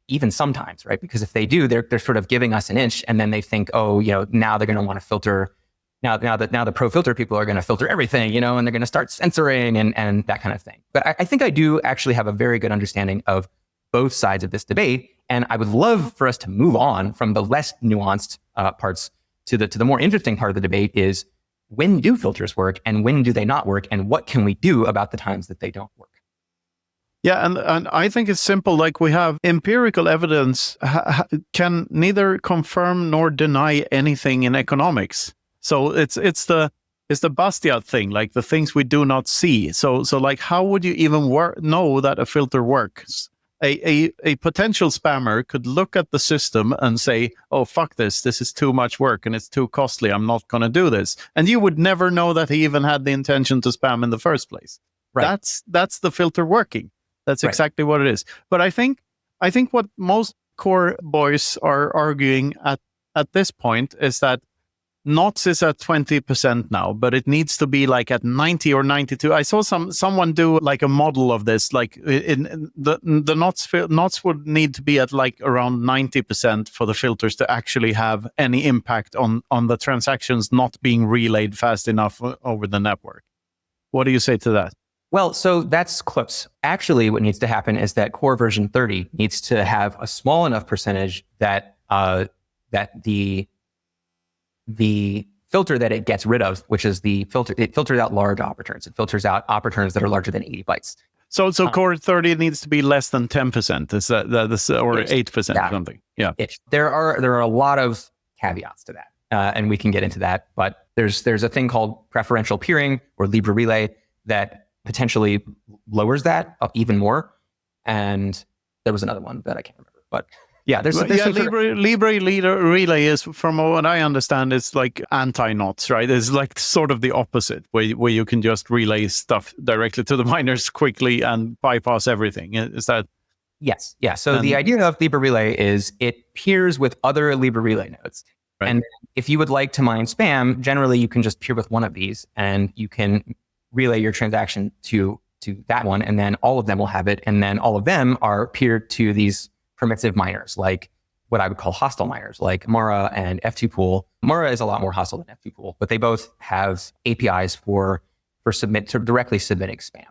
Speaker 2: even sometimes, right? Because if they do, they're sort of giving us an inch, and then they think, oh, now they're going to want to filter. Now the pro filter people are going to filter everything, and they're going to start censoring and that kind of thing. But I think I do actually have a very good understanding of both sides of this debate, and I would love for us to move on from the less nuanced parts to the more interesting part of the debate is, when do filters work and when do they not work, and what can we do about the times that they don't work?
Speaker 1: Yeah, and I think it's simple. Like, we have empirical evidence can neither confirm nor deny anything in economics. So it's the Bastiat thing, like the things we do not see. So like, how would you even know that a filter works? A potential spammer could look at the system and say, oh, fuck this is too much work and it's too costly, I'm not going to do this. And you would never know that he even had the intention to spam in the first place. Right. That's the filter working. That's exactly what it is. But I think what most core boys are arguing at this point is that NOTS is at 20% now, but it needs to be like at 90 or 92. I saw someone do like a model of this, like in the NOTS would need to be at like around 90% for the filters to actually have any impact on the transactions not being relayed fast enough over the network. What do you say to that?
Speaker 2: Well, so that's close. Actually, what needs to happen is that Core version 30 needs to have a small enough percentage that that the filter that it gets rid of, which is the filter, it filters out large operands. It filters out operands that are larger than 80 bytes.
Speaker 1: So Core 30 needs to be less than 10%, is that or 8% or something? Yeah.
Speaker 2: There are a lot of caveats to that, and we can get into that. But there's a thing called preferential peering or Libre relay that potentially lowers that up even more. And there was another one that I can't remember, but yeah, there's
Speaker 1: Libre relay is, from what I understand, it's like anti-knots, right? It's like sort of the opposite, where you can just relay stuff directly to the miners quickly and bypass everything. Is that?
Speaker 2: Yes. Yeah. So the idea of Libre relay is it peers with other Libre relay nodes. Right. And if you would like to mine spam, generally you can just peer with one of these and you can relay your transaction to that one, and then all of them will have it. And then all of them are peered to these permissive miners, like what I would call hostile miners, like Mara and F2Pool. Mara is a lot more hostile than F2Pool, but they both have APIs for directly submitting spam.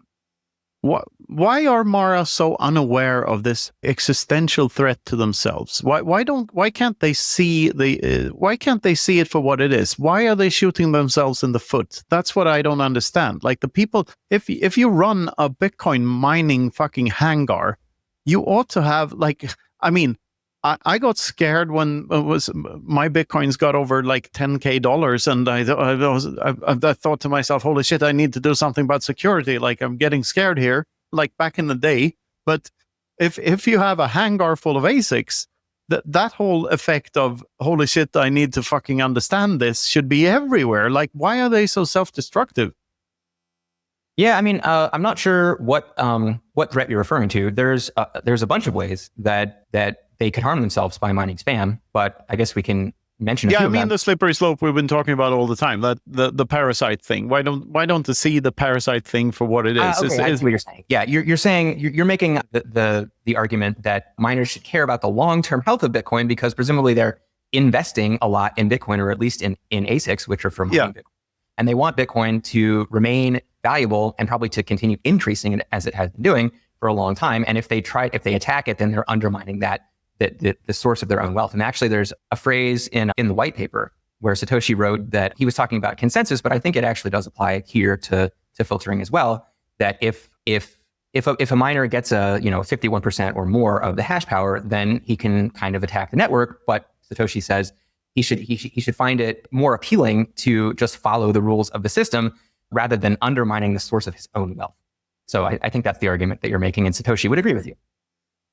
Speaker 1: Why are Mara so unaware of this existential threat to themselves? Why can't they see it for what it is? Why are they shooting themselves in the foot? That's what I don't understand. Like, the people, if you run a Bitcoin mining fucking hangar, you ought to have, like, I mean, I got scared when my Bitcoins got over like $10,000, and I thought to myself, holy shit, I need to do something about security. Like, I'm getting scared here, like back in the day. But if you have a hangar full of ASICs, that whole effect of, holy shit, I need to fucking understand this, should be everywhere. Like, why are they so self-destructive?
Speaker 2: Yeah, I mean, I'm not sure what threat you're referring to. There's a bunch of ways that they could harm themselves by mining spam, but I guess we can mention a few of them. Yeah, I mean,
Speaker 1: the slippery slope we've been talking about all the time, that the parasite thing. Why don't they see the parasite thing for what it is?
Speaker 2: Okay, I see what you're saying. Yeah, you're making the argument that miners should care about the long-term health of Bitcoin because presumably they're investing a lot in Bitcoin, or at least in ASICs, which are from mining Bitcoin. And they want Bitcoin to remain valuable and probably to continue increasing it as it has been doing for a long time. And if they attack it, then they're undermining the source of their own wealth. And actually, there's a phrase in the white paper where Satoshi wrote that he was talking about consensus, but I think it actually does apply here to filtering as well. That if a miner gets 51% or more of the hash power, then he can kind of attack the network. But Satoshi says he should find it more appealing to just follow the rules of the system rather than undermining the source of his own wealth. So I think that's the argument that you're making, and Satoshi would agree with you.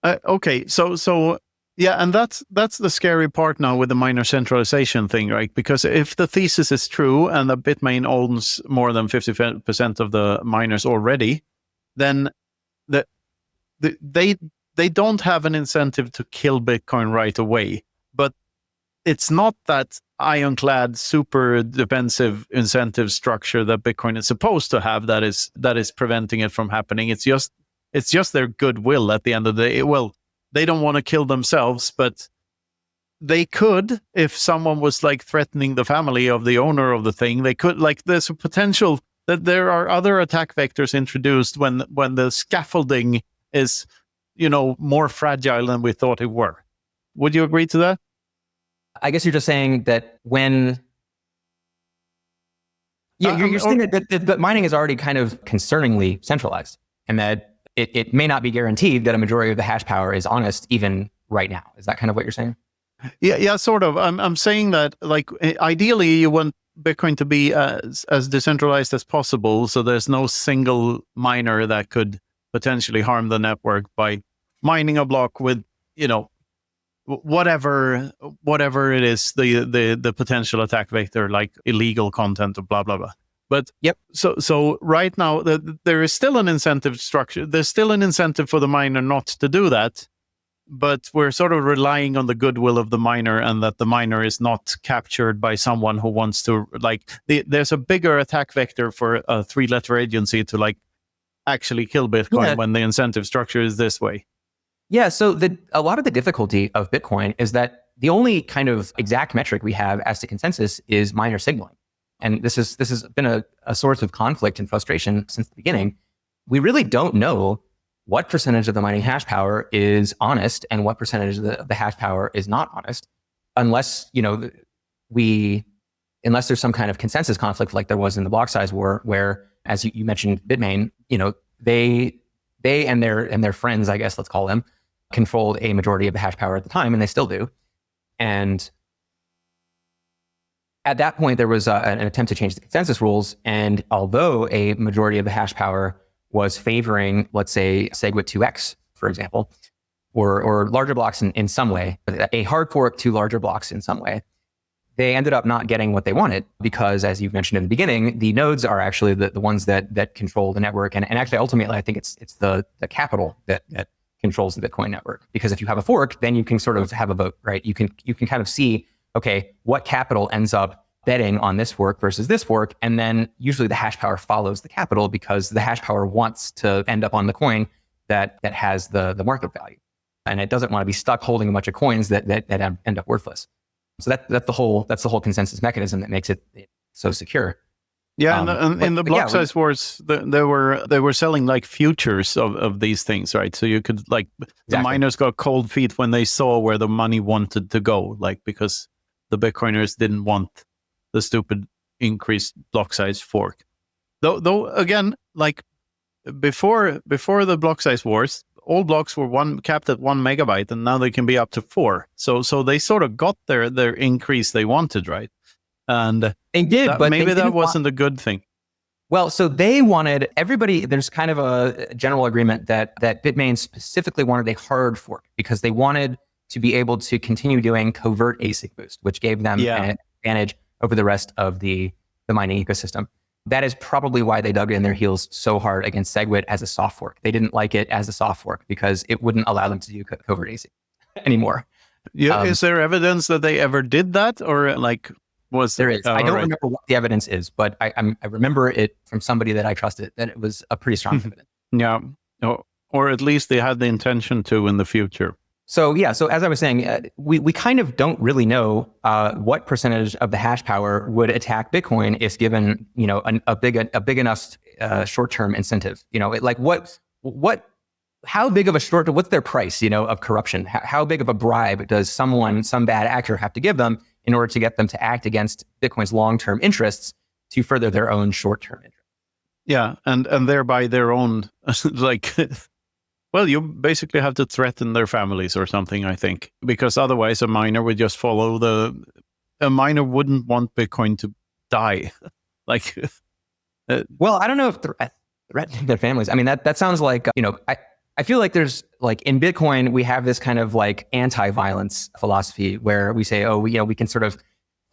Speaker 1: Okay, so yeah, and that's the scary part now with the miner centralization thing, right? Because if the thesis is true and the Bitmain owns more than 50% of the miners already, then they don't have an incentive to kill Bitcoin right away. But it's not that ironclad, super defensive incentive structure that Bitcoin is supposed to have that is preventing it from happening. It's just their goodwill at the end of the day. Well, they don't want to kill themselves, but they could, if someone was like threatening the family of the owner of the thing, they could, like, there's a potential that there are other attack vectors introduced when the scaffolding is, more fragile than we thought it were. Would you agree to that?
Speaker 2: I guess you're just saying that when... Yeah, you're saying that mining is already kind of concerningly centralized, and that it may not be guaranteed that a majority of the hash power is honest even right now. Is that kind of what you're saying?
Speaker 1: Yeah, sort of. I'm saying that, like, ideally you want Bitcoin to be as decentralized as possible, so there's no single miner that could potentially harm the network by mining a block with, whatever it is, the potential attack vector, like illegal content or blah blah blah. But
Speaker 2: yep.
Speaker 1: So right now there is still an incentive structure. There's still an incentive for the miner not to do that, but we're sort of relying on the goodwill of the miner, and that the miner is not captured by someone who wants to, like, there's a bigger attack vector for a 3-letter agency to, like, actually kill Bitcoin when the incentive structure is this way.
Speaker 2: Yeah, so a lot of the difficulty of Bitcoin is that the only kind of exact metric we have as to consensus is miner signaling. And this has been a source of conflict and frustration since the beginning. we really don't know what percentage of the mining hash power is honest and what percentage of the hash power is not honest, unless, unless there's some kind of consensus conflict like there was in the Blocksize War, where, as you mentioned, Bitmain, they and their friends, I guess let's call them, controlled a majority of the hash power at the time, and they still do. And at that point, there was an attempt to change the consensus rules. And although a majority of the hash power was favoring, let's say, SegWit 2x, for example, or larger blocks in some way, a hard fork to larger blocks in some way, they ended up not getting what they wanted because, as you mentioned in the beginning, the nodes are actually the ones that control the network. And actually, ultimately, I think it's the capital that controls the Bitcoin network. Because if you have a fork, then you can sort of have a vote, right? You can kind of see, okay, what capital ends up betting on this fork versus this fork. And then usually the hash power follows the capital because the hash power wants to end up on the coin that has the market value. And it doesn't want to be stuck holding a bunch of coins that end up worthless. So that's the whole consensus mechanism that makes it so secure.
Speaker 1: Yeah, and in the Blocksize Wars, they were selling like futures of these things, right? So you could the miners got cold feet when they saw where the money wanted to go, because the Bitcoiners didn't want the stupid increased block size fork. Though again, before the Blocksize Wars, all blocks were capped at 1 megabyte, and now they can be up to 4. So they sort of got their increase they wanted, right? And
Speaker 2: they did, but
Speaker 1: maybe that wasn't a good thing.
Speaker 2: Well, so they wanted everybody. There's kind of a general agreement that Bitmain specifically wanted a hard fork because they wanted to be able to continue doing covert ASIC boost, which gave them an advantage over the rest of the mining ecosystem. That is probably why they dug in their heels so hard against SegWit as a soft fork. They didn't like it as a soft fork because it wouldn't allow them to do covert ASIC anymore.
Speaker 1: Yeah, is there evidence that they ever did that, or was
Speaker 2: there? Is. I don't remember what the evidence is, but I remember it from somebody that I trusted that it was a pretty strong evidence.
Speaker 1: Yeah, or at least they had the intention to in the future.
Speaker 2: So as I was saying, we kind of don't really know what percentage of the hash power would attack Bitcoin if given a big enough short-term incentive. How big of a what's their price of corruption? How big of a bribe does some bad actor have to give them in order to get them to act against Bitcoin's long-term interests to further their own short-term interests?
Speaker 1: Yeah, and thereby their own Well, you basically have to threaten their families or something, I think, because otherwise a miner would just follow a miner wouldn't want Bitcoin to die.
Speaker 2: Well, I don't know if threatening their families. I mean, that sounds like, I feel like there's in Bitcoin, we have this kind of anti-violence philosophy where we say, we can sort of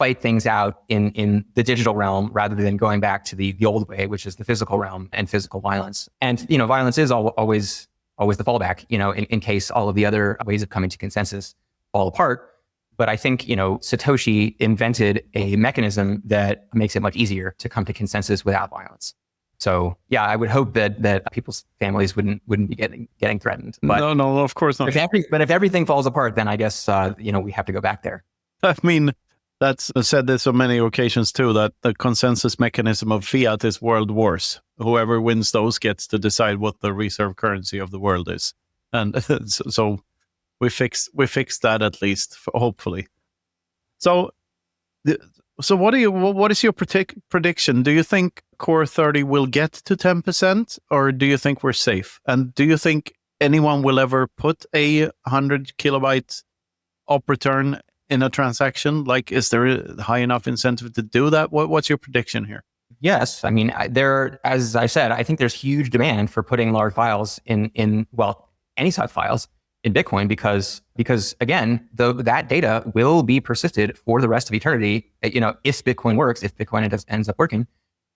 Speaker 2: fight things out in the digital realm rather than going back to the old way, which is the physical realm and physical violence. And, violence is always the fallback, in case all of the other ways of coming to consensus fall apart. But I think, Satoshi invented a mechanism that makes it much easier to come to consensus without violence. So yeah, I would hope that people's families wouldn't be getting threatened. But
Speaker 1: no, of course not.
Speaker 2: But if everything falls apart, then I guess, we have to go back there.
Speaker 1: I mean, that's said this on many occasions too, that the consensus mechanism of fiat is world wars. Whoever wins those gets to decide what the reserve currency of the world is. And so we fix that at least, hopefully. So what is your prediction? Do you think Core 30 will get to 10%, or do you think we're safe? And do you think anyone will ever put a 100 kilobyte op return in a transaction? Is there a high enough incentive to do that? What's your prediction here?
Speaker 2: Yes. I mean, as I said, I think there's huge demand for putting large files in any size files in Bitcoin because again, that data will be persisted for the rest of eternity, if Bitcoin works, if Bitcoin ends up working,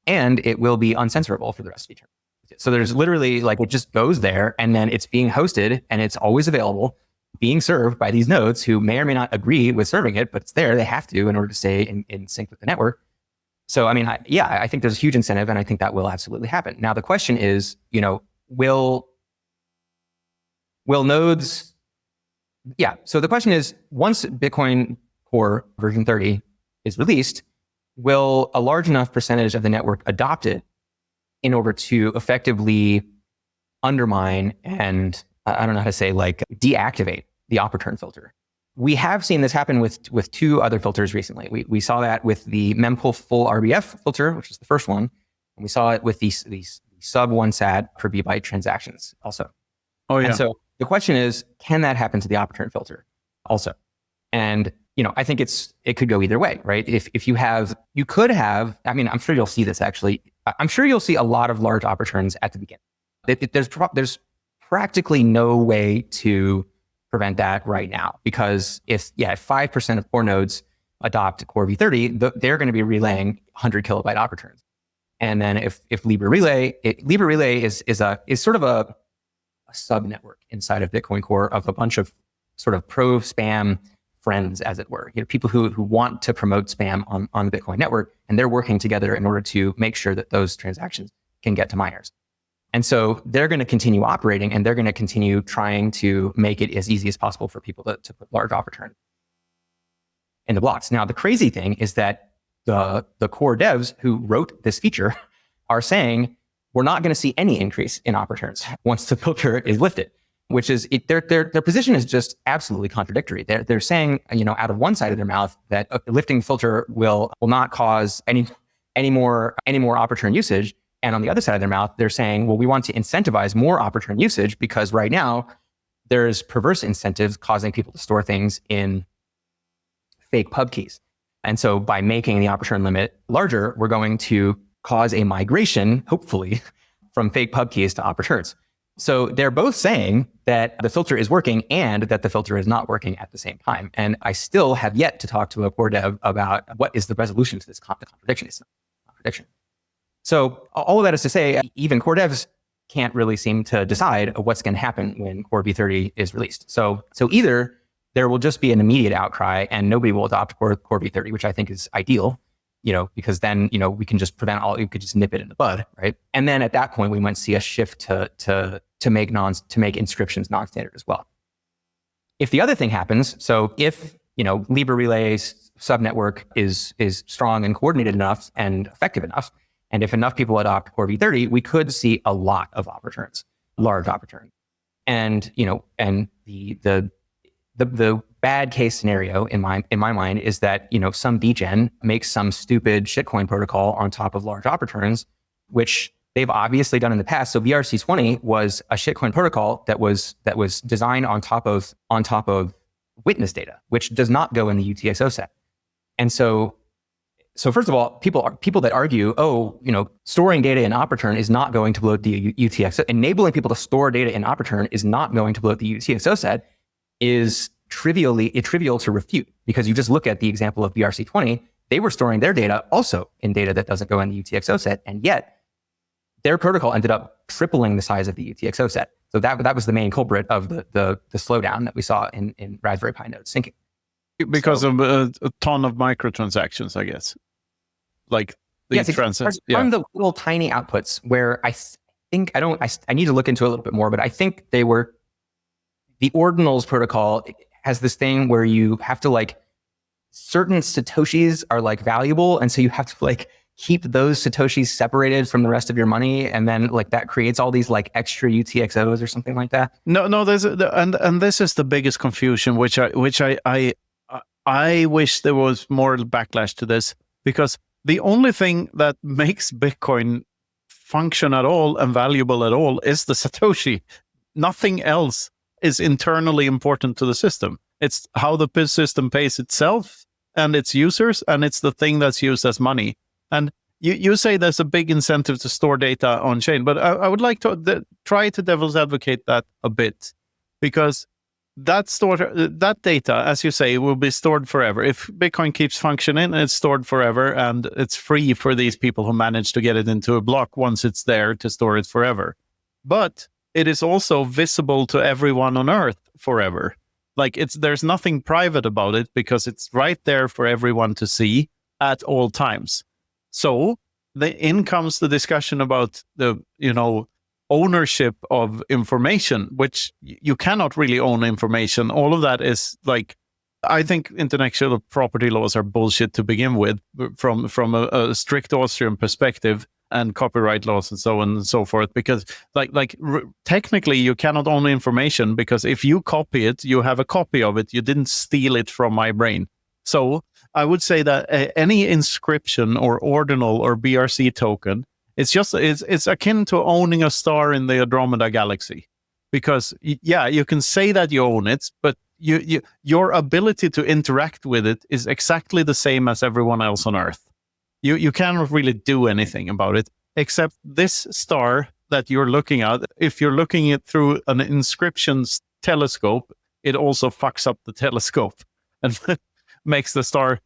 Speaker 2: and it will be uncensorable for the rest of eternity. So there's literally it just goes there and then it's being hosted and it's always available, being served by these nodes who may or may not agree with serving it, but it's there. They have to in order to stay in sync with the network. So, I mean, I think there's a huge incentive, and I think that will absolutely happen. Now, the question is, will nodes? Yeah. So the question is, once Bitcoin Core version 30 is released, will a large enough percentage of the network adopt it in order to effectively undermine and I don't know how to say, like deactivate the op-return filter. We have seen this happen with two other filters recently. We saw that with the mempool full RBF filter, which is the first one, and we saw it with these sub 1 SAT per byte transactions also.
Speaker 1: Oh yeah.
Speaker 2: And so the question is, can that happen to the op-return filter also? And I think it could go either way, right? If you could have, I mean, I'm sure you'll see this actually. I'm sure you'll see a lot of large op-returns at the beginning. There's practically no way to prevent that right now, because if 5% of core nodes adopt Core V30, they're going to be relaying 100 kilobyte op returns. And then if Libra Relay is sort of a sub network inside of Bitcoin Core of a bunch of sort of pro spam friends, as it were, people who want to promote spam on the Bitcoin network, and they're working together in order to make sure that those transactions can get to miners. And so they're going to continue operating, and they're going to continue trying to make it as easy as possible for people to put large op return in the blocks. Now, the crazy thing is that the core devs who wrote this feature are saying we're not going to see any increase in op returns once the filter is lifted, which is their position is just absolutely contradictory. They're saying, out of one side of their mouth that lifting filter will not cause any more op return usage. And on the other side of their mouth, they're saying, well, we want to incentivize more op return usage because right now there's perverse incentives causing people to store things in fake pub keys. And so by making the op return limit larger, we're going to cause a migration, hopefully, from fake pub keys to op returns. So they're both saying that the filter is working and that the filter is not working at the same time. And I still have yet to talk to a core dev about what is the resolution to this contradiction. It's not a contradiction. So all of that is to say, even core devs can't really seem to decide what's going to happen when Core V30 is released. So either there will just be an immediate outcry and nobody will adopt Core V30, which I think is ideal, because then, we can just we could just nip it in the bud, right? And then at that point, we might see a shift to make inscriptions non-standard as well. If the other thing happens, so if, Libra Relay's subnetwork is strong and coordinated enough and effective enough, and if enough people adopt Core V30, we could see a lot of op returns, large op returns. And, and the bad case scenario in my mind is that, some degen makes some stupid shitcoin protocol on top of large op returns, which they've obviously done in the past. So BRC20 was a shitcoin protocol that was designed on top of witness data, which does not go in the UTXO set. And so first of all, people that argue, storing data in op return is not going to bloat the UTXO, enabling people to store data in op return is not going to bloat the UTXO set, is trivial to refute, because you just look at the example of BRC20, they were storing their data also in data that doesn't go in the UTXO set, and yet their protocol ended up tripling the size of the UTXO set. So that was the main culprit of the slowdown that we saw in Raspberry Pi nodes syncing.
Speaker 1: Because of a ton of microtransactions, I guess. Like the
Speaker 2: from the little tiny outputs where I think I need to look into it a little bit more, but I think they were the ordinals protocol has this thing where you have to certain Satoshis are valuable. And so you have to keep those Satoshis separated from the rest of your money. And then that creates all these extra UTXOs or something like that.
Speaker 1: No, and this is the biggest confusion, which I wish there was more backlash to this, because the only thing that makes Bitcoin function at all and valuable at all is the Satoshi. Nothing else is internally important to the system. It's how the system pays itself and its users, and it's the thing that's used as money. And you say there's a big incentive to store data on chain, but I would like to try to devil's advocate that a bit, because that data, as you say, will be stored forever. If Bitcoin keeps functioning, it's stored forever, and it's free for these people who manage to get it into a block once it's there to store it forever. But it is also visible to everyone on Earth forever. There's nothing private about it, because it's right there for everyone to see at all times. So in comes the discussion about the, ownership of information, which you cannot really own information. All of that is I think intellectual property laws are bullshit to begin with from a strict Austrian perspective. and copyright laws and so on and so forth, because technically you cannot own information, because if you copy it, you have a copy of it. You didn't steal it from my brain. So I would say that any inscription or ordinal or BRC token, it's akin to owning a star in the Andromeda galaxy, because you can say that you own it, but your ability to interact with it is exactly the same as everyone else on Earth. You cannot really do anything about it, except this star that you're looking at. If you're looking at through an Inscriptions telescope, it also fucks up the telescope and makes the star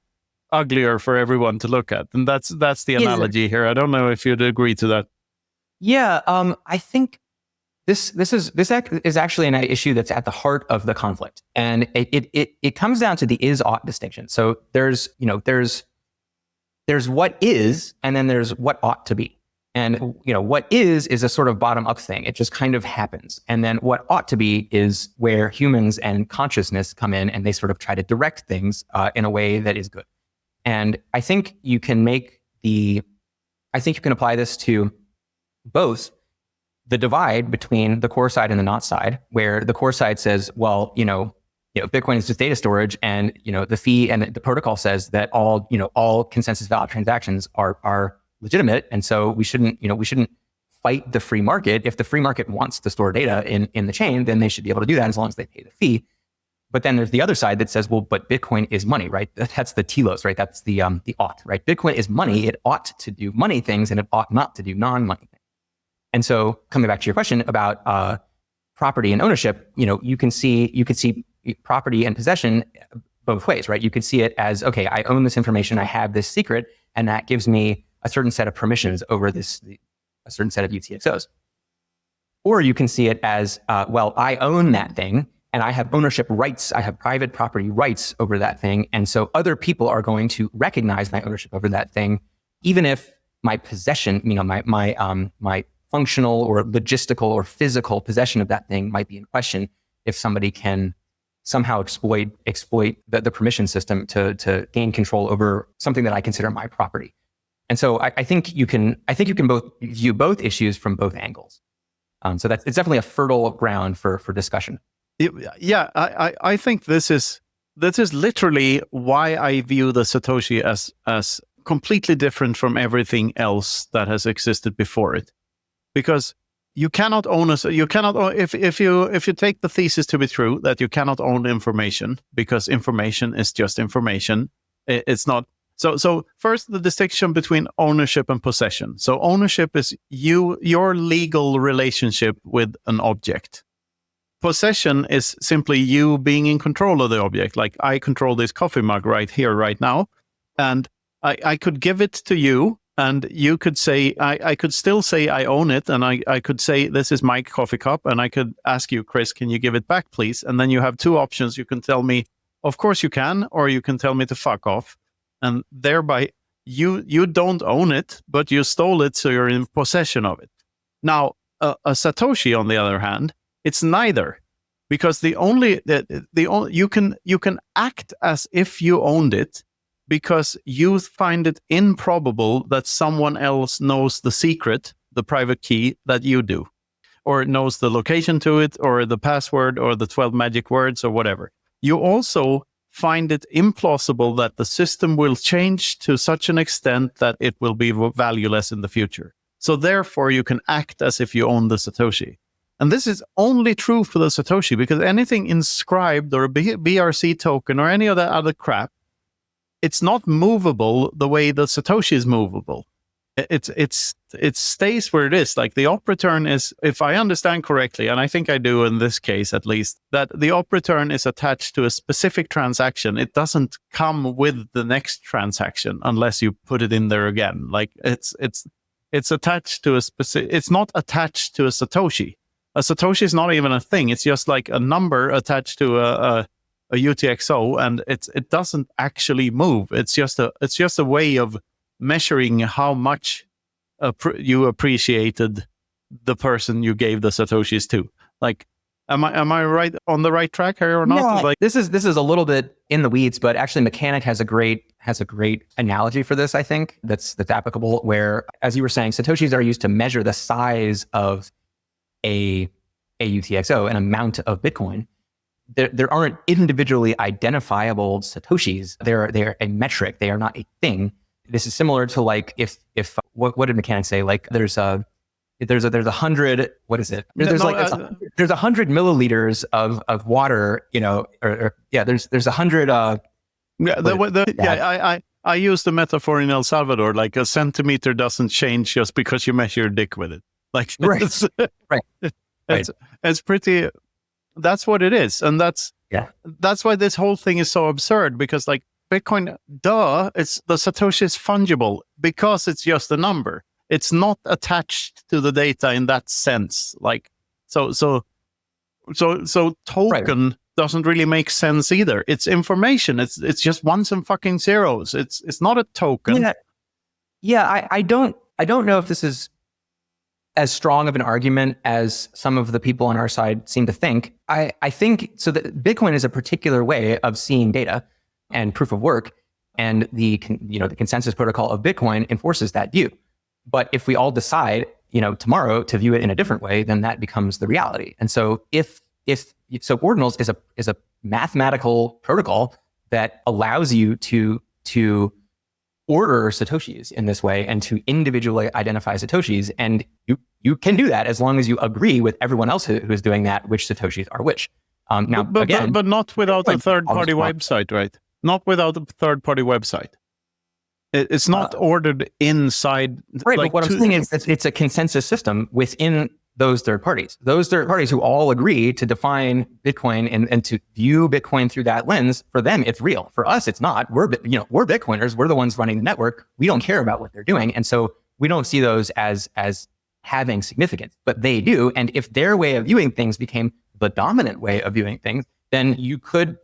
Speaker 1: uglier for everyone to look at. And that's the analogy here. I don't know if you'd agree to that.
Speaker 2: Yeah, I think this is actually an issue that's at the heart of the conflict, and it comes down to the is-ought distinction. So there's what is, and then there's what ought to be. And what is a sort of bottom-up thing. It just kind of happens. And then what ought to be is where humans and consciousness come in, and they sort of try to direct things in a way that is good. And I think you can apply this to both the divide between the core side and the not side, where the core side says, well, Bitcoin is just data storage, and the fee and the protocol says that all consensus valid transactions are legitimate, and so we shouldn't fight the free market. If the free market wants to store data in the chain, then they should be able to do that as long as they pay the fee. But then there's the other side that says, well, but Bitcoin is money, right? That's the telos, right? That's the ought, right? Bitcoin is money. It ought to do money things, and it ought not to do non-money things. And so, coming back to your question about property and ownership, you can see property and possession both ways, right? You could see it as, okay, I own this information, I have this secret, and that gives me a certain set of permissions over a certain set of UTXOs. Or you can see it as, well, I own that thing, and I have ownership rights. I have private property rights over that thing. And so other people are going to recognize my ownership over that thing, even if my possession, my functional or logistical or physical possession of that thing might be in question, if somebody can somehow exploit the permission system to gain control over something that I consider my property. And so I think you can both view both issues from both angles. So it's definitely a fertile ground for discussion.
Speaker 1: Yeah, I think this is literally why I view the Satoshi as completely different from everything else that has existed before it, because you cannot own if you take the thesis to be true that you cannot own information, because information is just information. It's not. So first, the distinction between ownership and possession. So ownership is your legal relationship with an object. Possession is simply you being in control of the object. Like, I control this coffee mug right here, right now, and I could give it to you, and you could say, I could still say I own it, and I could say, this is my coffee cup, and I could ask you, Chris, can you give it back, please? And then you have two options. You can tell me, of course you can, or you can tell me to fuck off. And thereby, you don't own it, but you stole it, so you're in possession of it. Now, a Satoshi, on the other hand, it's neither, because you can act as if you owned it, because you find it improbable that someone else knows the secret, the private key, that you do, or knows the location to it, or the password, or the 12 magic words, or whatever. You also find it implausible that the system will change to such an extent that it will be valueless in the future. So therefore, you can act as if you own the Satoshi. And this is only true for the Satoshi, because anything inscribed or a BRC token or any of that other crap, it's not movable the way the Satoshi is movable. It stays where it is. Like, the op return is, if I understand correctly, and I think I do in this case at least, that the op return is attached to a specific transaction. It doesn't come with the next transaction unless you put it in there again. Like, it's attached to a specific. It's not attached to a Satoshi. A Satoshi is not even a thing. It's just like a number attached to a UTXO, and it doesn't actually move. It's just a way of measuring how much you appreciated the person you gave the Satoshis to. Like, Am I right on the right track here or not?
Speaker 2: Yeah,
Speaker 1: Like,
Speaker 2: this is a little bit in the weeds, but actually Mechanic has a great analogy for this, I think, that's applicable, where, as you were saying, Satoshis are used to measure the size of a UTXO, an amount of Bitcoin. There aren't individually identifiable Satoshis. They're a metric. They are not a thing. This is similar to like if what did Mechanic say? Like there's 100, what is it? There's 100 milliliters of water, there's 100
Speaker 1: I use the metaphor in El Salvador, like a centimeter doesn't change just because you measure your dick with it. Like,
Speaker 2: right.
Speaker 1: It's pretty, that's what it is. And that's why this whole thing is so absurd, because like Bitcoin, it's the Satoshi is fungible because it's just a number. It's not attached to the data in that sense. Like, so token doesn't really make sense either. It's information. It's just ones and fucking zeros. It's not a token.
Speaker 2: I don't know if this is as strong of an argument as some of the people on our side seem to think. I think so that Bitcoin is a particular way of seeing data and proof of work, and the consensus protocol of Bitcoin enforces that view. But if we all decide, tomorrow to view it in a different way, then that becomes the reality. And so so ordinals is a mathematical protocol that allows you to order Satoshis in this way and to individually identify Satoshis. And you can do that as long as you agree with everyone else who is doing that, which Satoshis are which.
Speaker 1: But not without a third-party website, right? Not without a third-party website. It's not ordered inside.
Speaker 2: Right, but what I'm saying is it's a consensus system within those third parties. Those third parties who all agree to define Bitcoin and to view Bitcoin through that lens, for them, it's real. For us, it's not. We're Bitcoiners. We're the ones running the network. We don't care about what they're doing. And so we don't see those as having significance, but they do. And if their way of viewing things became the dominant way of viewing things, then you could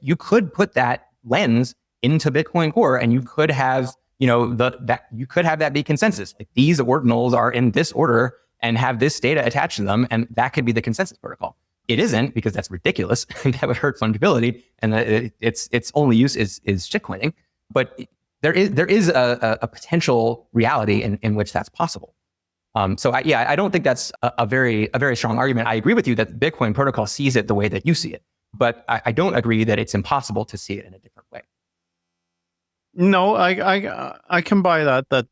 Speaker 2: put that lens into Bitcoin Core, and you could have that be consensus. Like, these ordinals are in this order and have this data attached to them, and that could be the consensus protocol. It isn't, because that's ridiculous. That would hurt fungibility, and its only use is shitcoining. But there is a potential reality in which that's possible. I don't think that's a very strong argument. I agree with you that the Bitcoin protocol sees it the way that you see it, but I don't agree that it's impossible to see it in a different way.
Speaker 1: No, I can buy that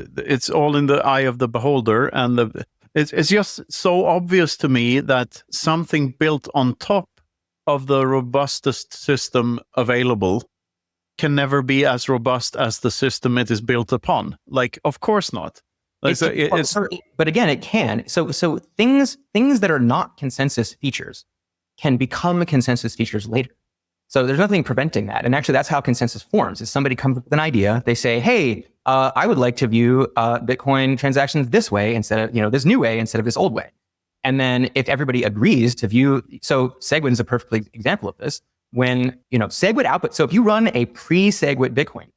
Speaker 1: it's all in the eye of the beholder, and it's just so obvious to me that something built on top of the robustest system available can never be as robust as the system it is built upon. Like, of course not. Like,
Speaker 2: but again, it can. So things that are not consensus features can become consensus features later. So there's nothing preventing that. And actually, that's how consensus forms. Is somebody comes up with an idea, they say, hey, I would like to view Bitcoin transactions this way instead of, this new way instead of this old way. And then if everybody agrees to view, so SegWit is a perfect example of this. When, SegWit output, so if you run a pre-SegWit Bitcoin,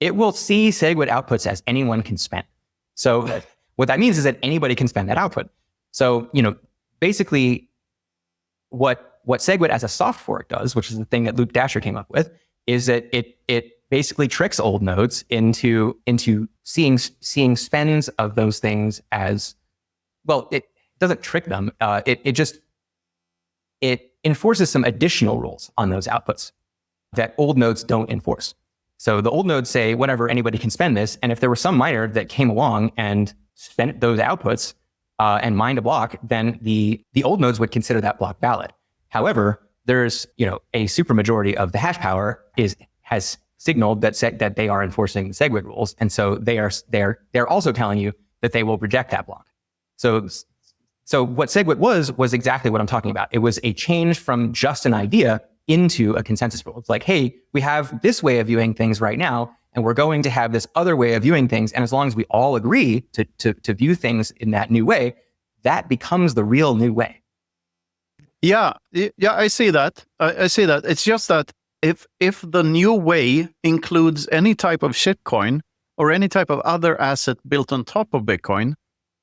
Speaker 2: it will see SegWit outputs as anyone can spend. So what that means is that anybody can spend that output. So, basically what SegWit as a soft fork does, which is the thing that Luke Dasher came up with, is that it basically tricks old nodes into seeing spends of those things as, well, it doesn't trick them. It enforces some additional rules on those outputs that old nodes don't enforce. So the old nodes say, whatever, anybody can spend this. And if there was some miner that came along and spent those outputs and mined a block, then the old nodes would consider that block valid. However, there's a supermajority of the hash power has signaled that they are enforcing the SegWit rules, and so they're also telling you that they will reject that block. So what SegWit was exactly what I'm talking about. It was a change from just an idea into a consensus rule. It's like, hey, we have this way of viewing things right now, and we're going to have this other way of viewing things, and as long as we all agree to view things in that new way, that becomes the real new way.
Speaker 1: Yeah, I see that. I see that. It's just that if the new way includes any type of shitcoin or any type of other asset built on top of Bitcoin,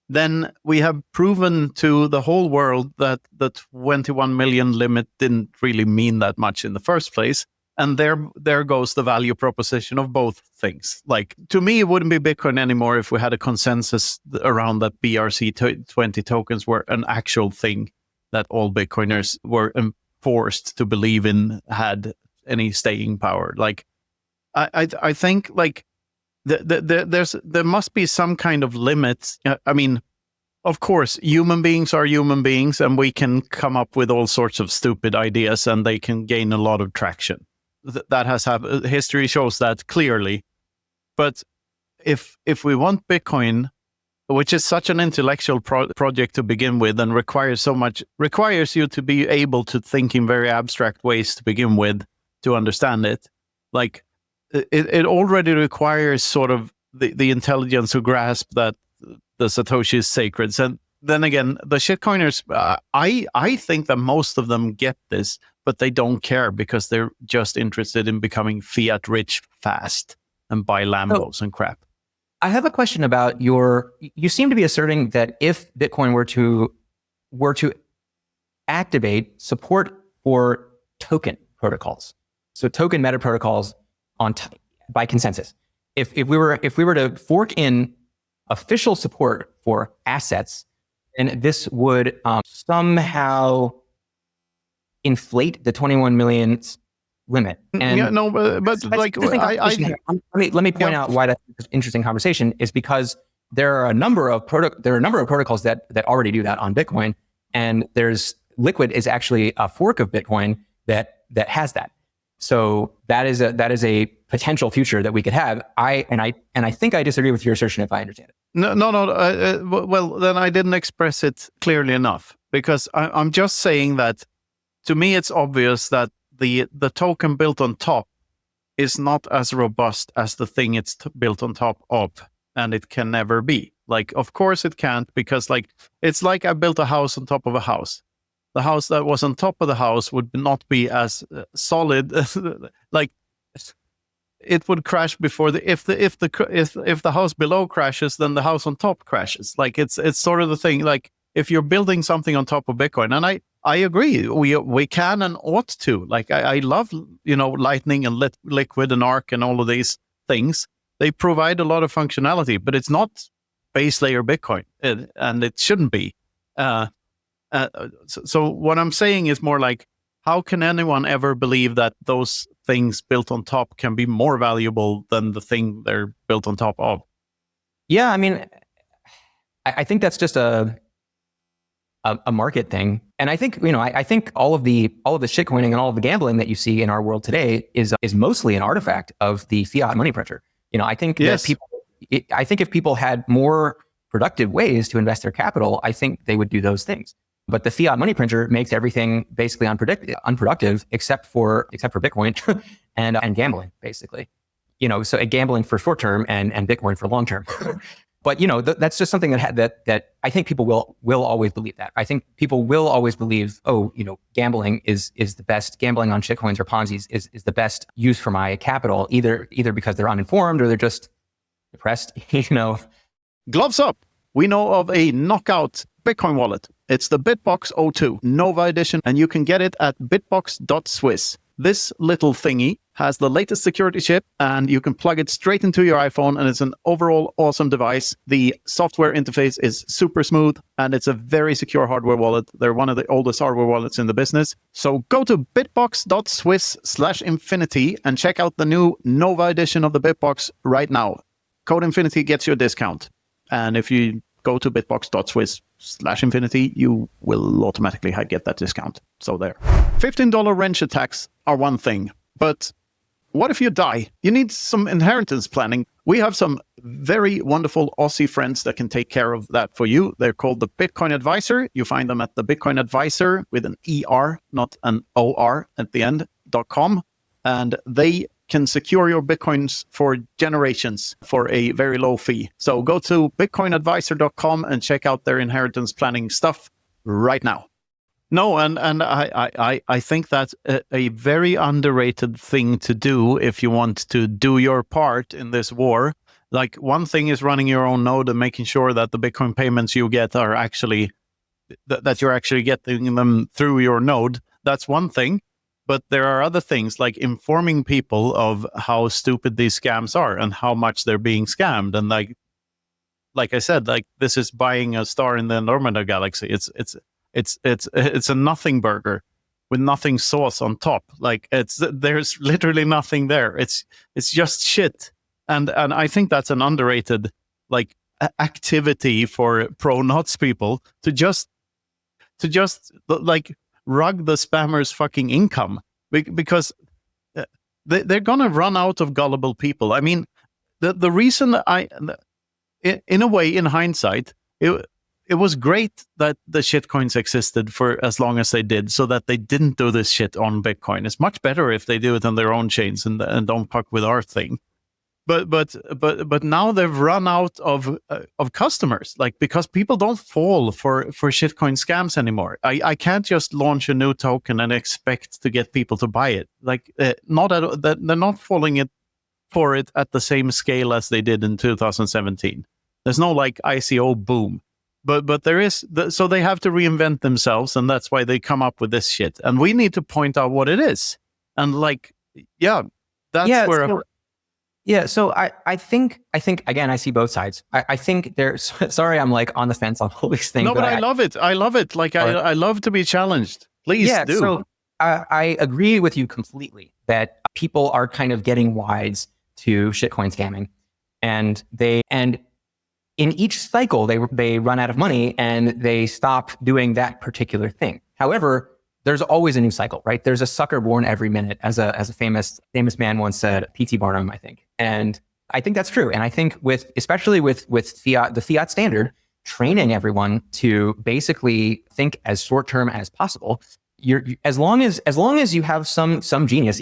Speaker 1: then we have proven to the whole world that the 21 million limit didn't really mean that much in the first place. And there goes the value proposition of both things. Like, to me, it wouldn't be Bitcoin anymore if we had a consensus around that BRC20 tokens were an actual thing that all Bitcoiners were forced to believe in, had any staying power. Like, I think like there must be some kind of limit. I mean, of course, human beings are human beings, and we can come up with all sorts of stupid ideas, and they can gain a lot of traction. That has happened. History shows that clearly. But if we want Bitcoin, which is such an intellectual project to begin with, and requires you to be able to think in very abstract ways to begin with to understand it. Like, it already requires sort of the intelligence to grasp that the Satoshi is sacred. And then again, the shitcoiners, I think that most of them get this, but they don't care because they're just interested in becoming fiat rich fast and buy Lambos and crap.
Speaker 2: I have a question about you seem to be asserting that if Bitcoin were to activate support for token protocols, so token meta protocols by consensus, if we were to fork in official support for assets, then this would somehow inflate the 21 million limit. And
Speaker 1: yeah, no, but like,
Speaker 2: let me point out why that's an interesting conversation is because there are a number of protocols that already do that on Bitcoin, and Liquid is actually a fork of Bitcoin that has that. So that is a potential future that we could have. I think I disagree with your assertion if I understand it.
Speaker 1: No. Well, then I didn't express it clearly enough, because I'm just saying that to me it's obvious that the token built on top is not as robust as the thing it's built on top of, and it can never be. Like, of course it can't, because like it's like I built a house on top of a house. The house that was on top of the house would not be as solid. Like, it would crash before if the house below crashes, then the house on top crashes. Like, it's sort of the thing. Like, if you're building something on top of Bitcoin, and I agree, we can and ought to. Like, I love Lightning and Liquid and Arc and all of these things. They provide a lot of functionality, but it's not base layer Bitcoin, and it shouldn't be. So what I'm saying is more like, how can anyone ever believe that those things built on top can be more valuable than the thing they're built on top of?
Speaker 2: Yeah, I mean, I think that's just a market thing, and I think I think all of the shitcoining and all of the gambling that you see in our world today is mostly an artifact of the fiat money printer. I think that I think if people had more productive ways to invest their capital, I think they would do those things. But the fiat money printer makes everything basically unproductive except for Bitcoin and gambling, basically. So gambling for short term and Bitcoin for long term. But that's just something that I think people will always believe that. I think people will always believe, gambling is the best. Gambling on shitcoins or Ponzi's is the best use for my capital, either because they're uninformed or they're just depressed.
Speaker 1: Gloves up. We know of a knockout Bitcoin wallet. It's the Bitbox 02 Nova Edition, and you can get it at bitbox.swiss. This little thingy has the latest security chip, and you can plug it straight into your iPhone, and it's an overall awesome device. The software interface is super smooth, and it's a very secure hardware wallet. They're one of the oldest hardware wallets in the business. So go to bitbox.swiss/infinity and check out the new Nova edition of the Bitbox right now. Code Infinity gets you a discount. And if you go to bitbox.swiss/infinity, you will automatically get that discount. So there. $15 wrench attacks are one thing, but what if you die? You need some inheritance planning. We have some very wonderful Aussie friends that can take care of that for you. They're called the Bitcoin Advisor. You find them at the Bitcoin Advisor with an ER, not an OR at the end, .com. And they can secure your Bitcoins for generations for a very low fee. So go to bitcoinadvisor.com and check out their inheritance planning stuff right now. No, and I think that's a very underrated thing to do if you want to do your part in this war Like one thing is running your own node and making sure that the Bitcoin payments you get are actually that you're actually getting them through your node. That's one thing. But there are other things like informing people of how stupid these scams are and how much they're being scammed. And like I said, like this is buying a star in the Andromeda galaxy. It's a nothing burger with nothing sauce on top. Like there's literally nothing there. It's just shit. And I think that's an underrated like activity for pro nuts people to just like rug the spammers' fucking income because they're gonna run out of gullible people. I mean, the reason in a way, in hindsight, it was great that the shitcoins existed for as long as they did, so that they didn't do this shit on Bitcoin. It's much better if they do it on their own chains and don't fuck with our thing. But now they've run out of customers, like because people don't fall for shitcoin scams anymore. I can't just launch a new token and expect to get people to buy it. Like they're not falling for it at the same scale as they did in 2017. There's no like ICO boom, but there is. So they have to reinvent themselves, and that's why they come up with this shit. And we need to point out what it is. And like, that's
Speaker 2: Yeah, so I think again, I see both sides. I think there's sorry, I'm like on the fence on all these things.
Speaker 1: No, but I love it. I love it. Like I love to be challenged. Please do.
Speaker 2: So I agree with you completely that people are kind of getting wise to shitcoin scamming, and in each cycle they run out of money and they stop doing that particular thing. However, there's always a new cycle, right? There's a sucker born every minute, as a famous man once said, P.T. Barnum, I think. And I think that's true. And I think especially with fiat, the fiat standard, training everyone to basically think as short term as possible. As long as you have some genius,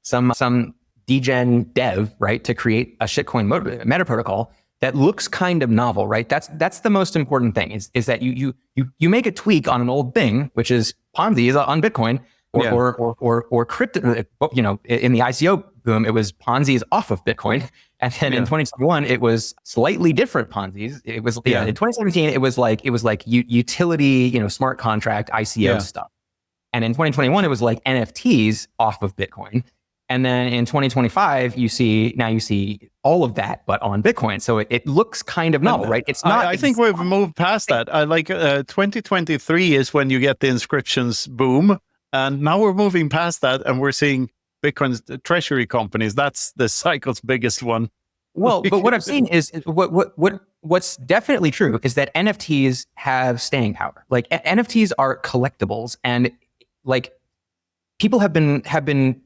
Speaker 2: some degen dev, right, to create a shitcoin meta protocol that looks kind of novel, right? That's the most important thing is that you make a tweak on an old thing, which is Ponzi on Bitcoin or crypto. In the ICO boom, it was Ponzi's off of Bitcoin, and then in 2021 it was slightly different Ponzi's. It was in 2017 it was like utility, smart contract ICO stuff, and in 2021 it was like NFTs off of Bitcoin. And then in 2025, you see all of that, but on Bitcoin. So it looks kind of novel, right? It's not.
Speaker 1: I think we've moved past that. 2023 is when you get the inscriptions boom, and now we're moving past that, and we're seeing Bitcoin's treasury companies. That's the cycle's biggest one.
Speaker 2: Well, but what I've seen is what's definitely true is that NFTs have staying power. Like NFTs are collectibles, and like people have been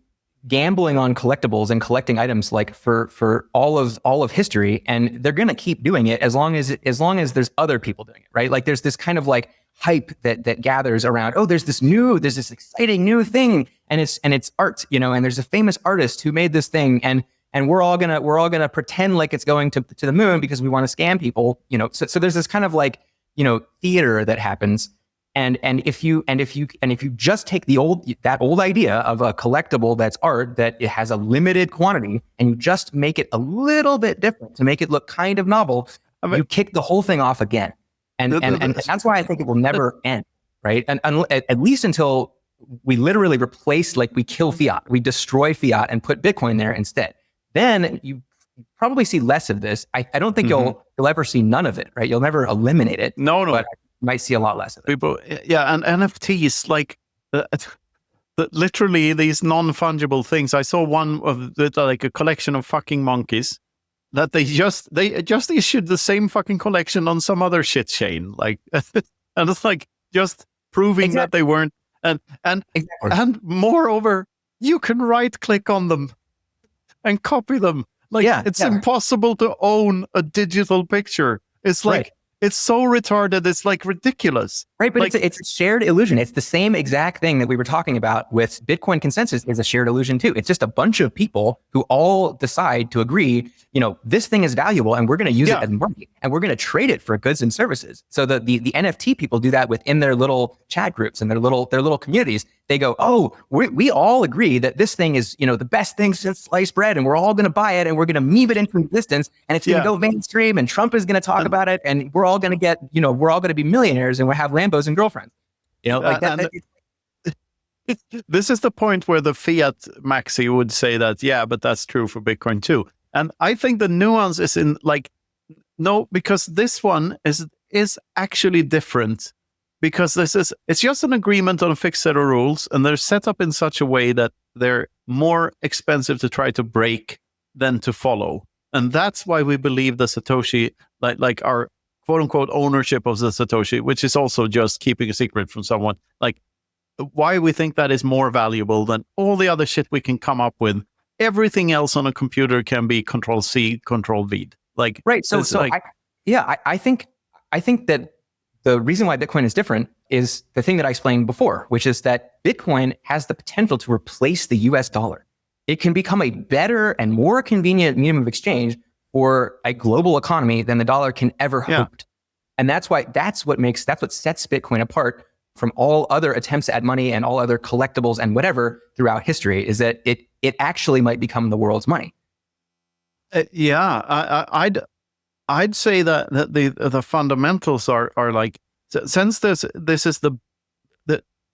Speaker 2: gambling on collectibles and collecting items like for all of history, and they're going to keep doing it as long as there's other people doing it, right? Like there's this kind of like hype that gathers around, oh, there's this exciting new thing, and it's art, and there's a famous artist who made this thing, and we're all gonna pretend like it's going to the moon because we want to scam people, so there's this kind of like theater that happens. And if you just take that old idea of a collectible that's art, that it has a limited quantity, and you just make it a little bit different to make it look kind of novel, you kick the whole thing off again. And that's why I think it will never end, right? And at least until we literally replace, like we kill fiat, we destroy fiat and put Bitcoin there instead. Then you probably see less of this. I don't think you'll ever see none of it, right? You'll never eliminate it.
Speaker 1: No.
Speaker 2: But might see a lot less of it.
Speaker 1: People, and NFTs, like literally these non-fungible things. I saw one of like a collection of fucking monkeys that they just issued the same fucking collection on some other shit chain, like, and it's like just proving that they weren't. And moreover, you can right click on them and copy them. Like it's impossible to own a digital picture. It's like. It's so retarded. It's like ridiculous.
Speaker 2: Right, but
Speaker 1: like,
Speaker 2: it's a shared illusion. It's the same exact thing that we were talking about with Bitcoin consensus is a shared illusion too. It's just a bunch of people who all decide to agree, this thing is valuable and we're going to use it as money and we're going to trade it for goods and services. So the NFT people do that within their little chat groups and their little communities. they go, oh, we all agree that this thing is, the best thing since sliced bread, and we're all going to buy it, and we're going to meme it into existence, and it's going to go mainstream, and Trump is going to talk about it, and we're all going to get, we're all going to be millionaires, and we'll have Lambos and girlfriends. Like that.
Speaker 1: This is the point where the fiat maxi would say that, yeah, but that's true for Bitcoin too. And I think the nuance is in no, because this one is actually different. Because it's just an agreement on a fixed set of rules, and they're set up in such a way that they're more expensive to try to break than to follow. And that's why we believe the Satoshi, like our quote unquote ownership of the Satoshi, which is also just keeping a secret from someone, why we think that is more valuable than all the other shit we can come up with. Everything else on a computer can be Control-C, Control-V.
Speaker 2: Right. I think that the reason why Bitcoin is different is the thing that I explained before, which is that Bitcoin has the potential to replace the US dollar. It can become a better and more convenient medium of exchange for a global economy than the dollar can ever hope. And that's what sets Bitcoin apart from all other attempts at money and all other collectibles and whatever throughout history, is that it actually might become the world's money.
Speaker 1: I'd say that the fundamentals are like, since this is the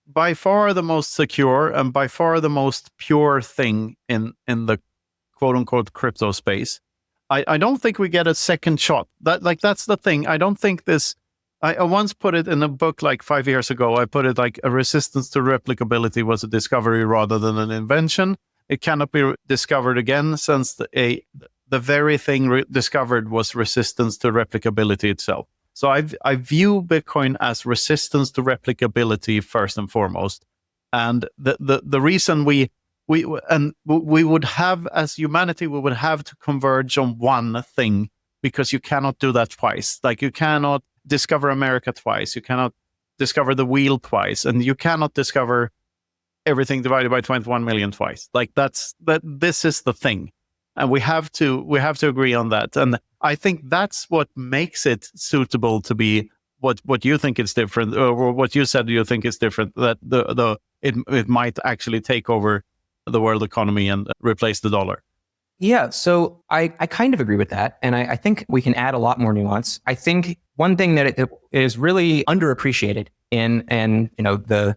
Speaker 1: by far the most secure and by far the most pure thing in the quote unquote crypto space, I don't think we get a second shot. That's the thing. I don't think this. I once put it in a book 5 years ago. I put it like a resistance to replicability was a discovery rather than an invention. It cannot be discovered again, since the very thing discovered was resistance to replicability itself. So I view Bitcoin as resistance to replicability first and foremost. And the reason we would have, as humanity, we would have to converge on one thing, because you cannot do that twice. You cannot discover America twice. You cannot discover the wheel twice, and you cannot discover everything divided by 21 million twice. This is the thing. And we have to agree on that. And I think that's what makes it suitable to be what you think is different, or what you said you think is different, that it might actually take over the world economy and replace the dollar.
Speaker 2: Yeah, so I kind of agree with that. And I think we can add a lot more nuance. I think one thing that it is really underappreciated in the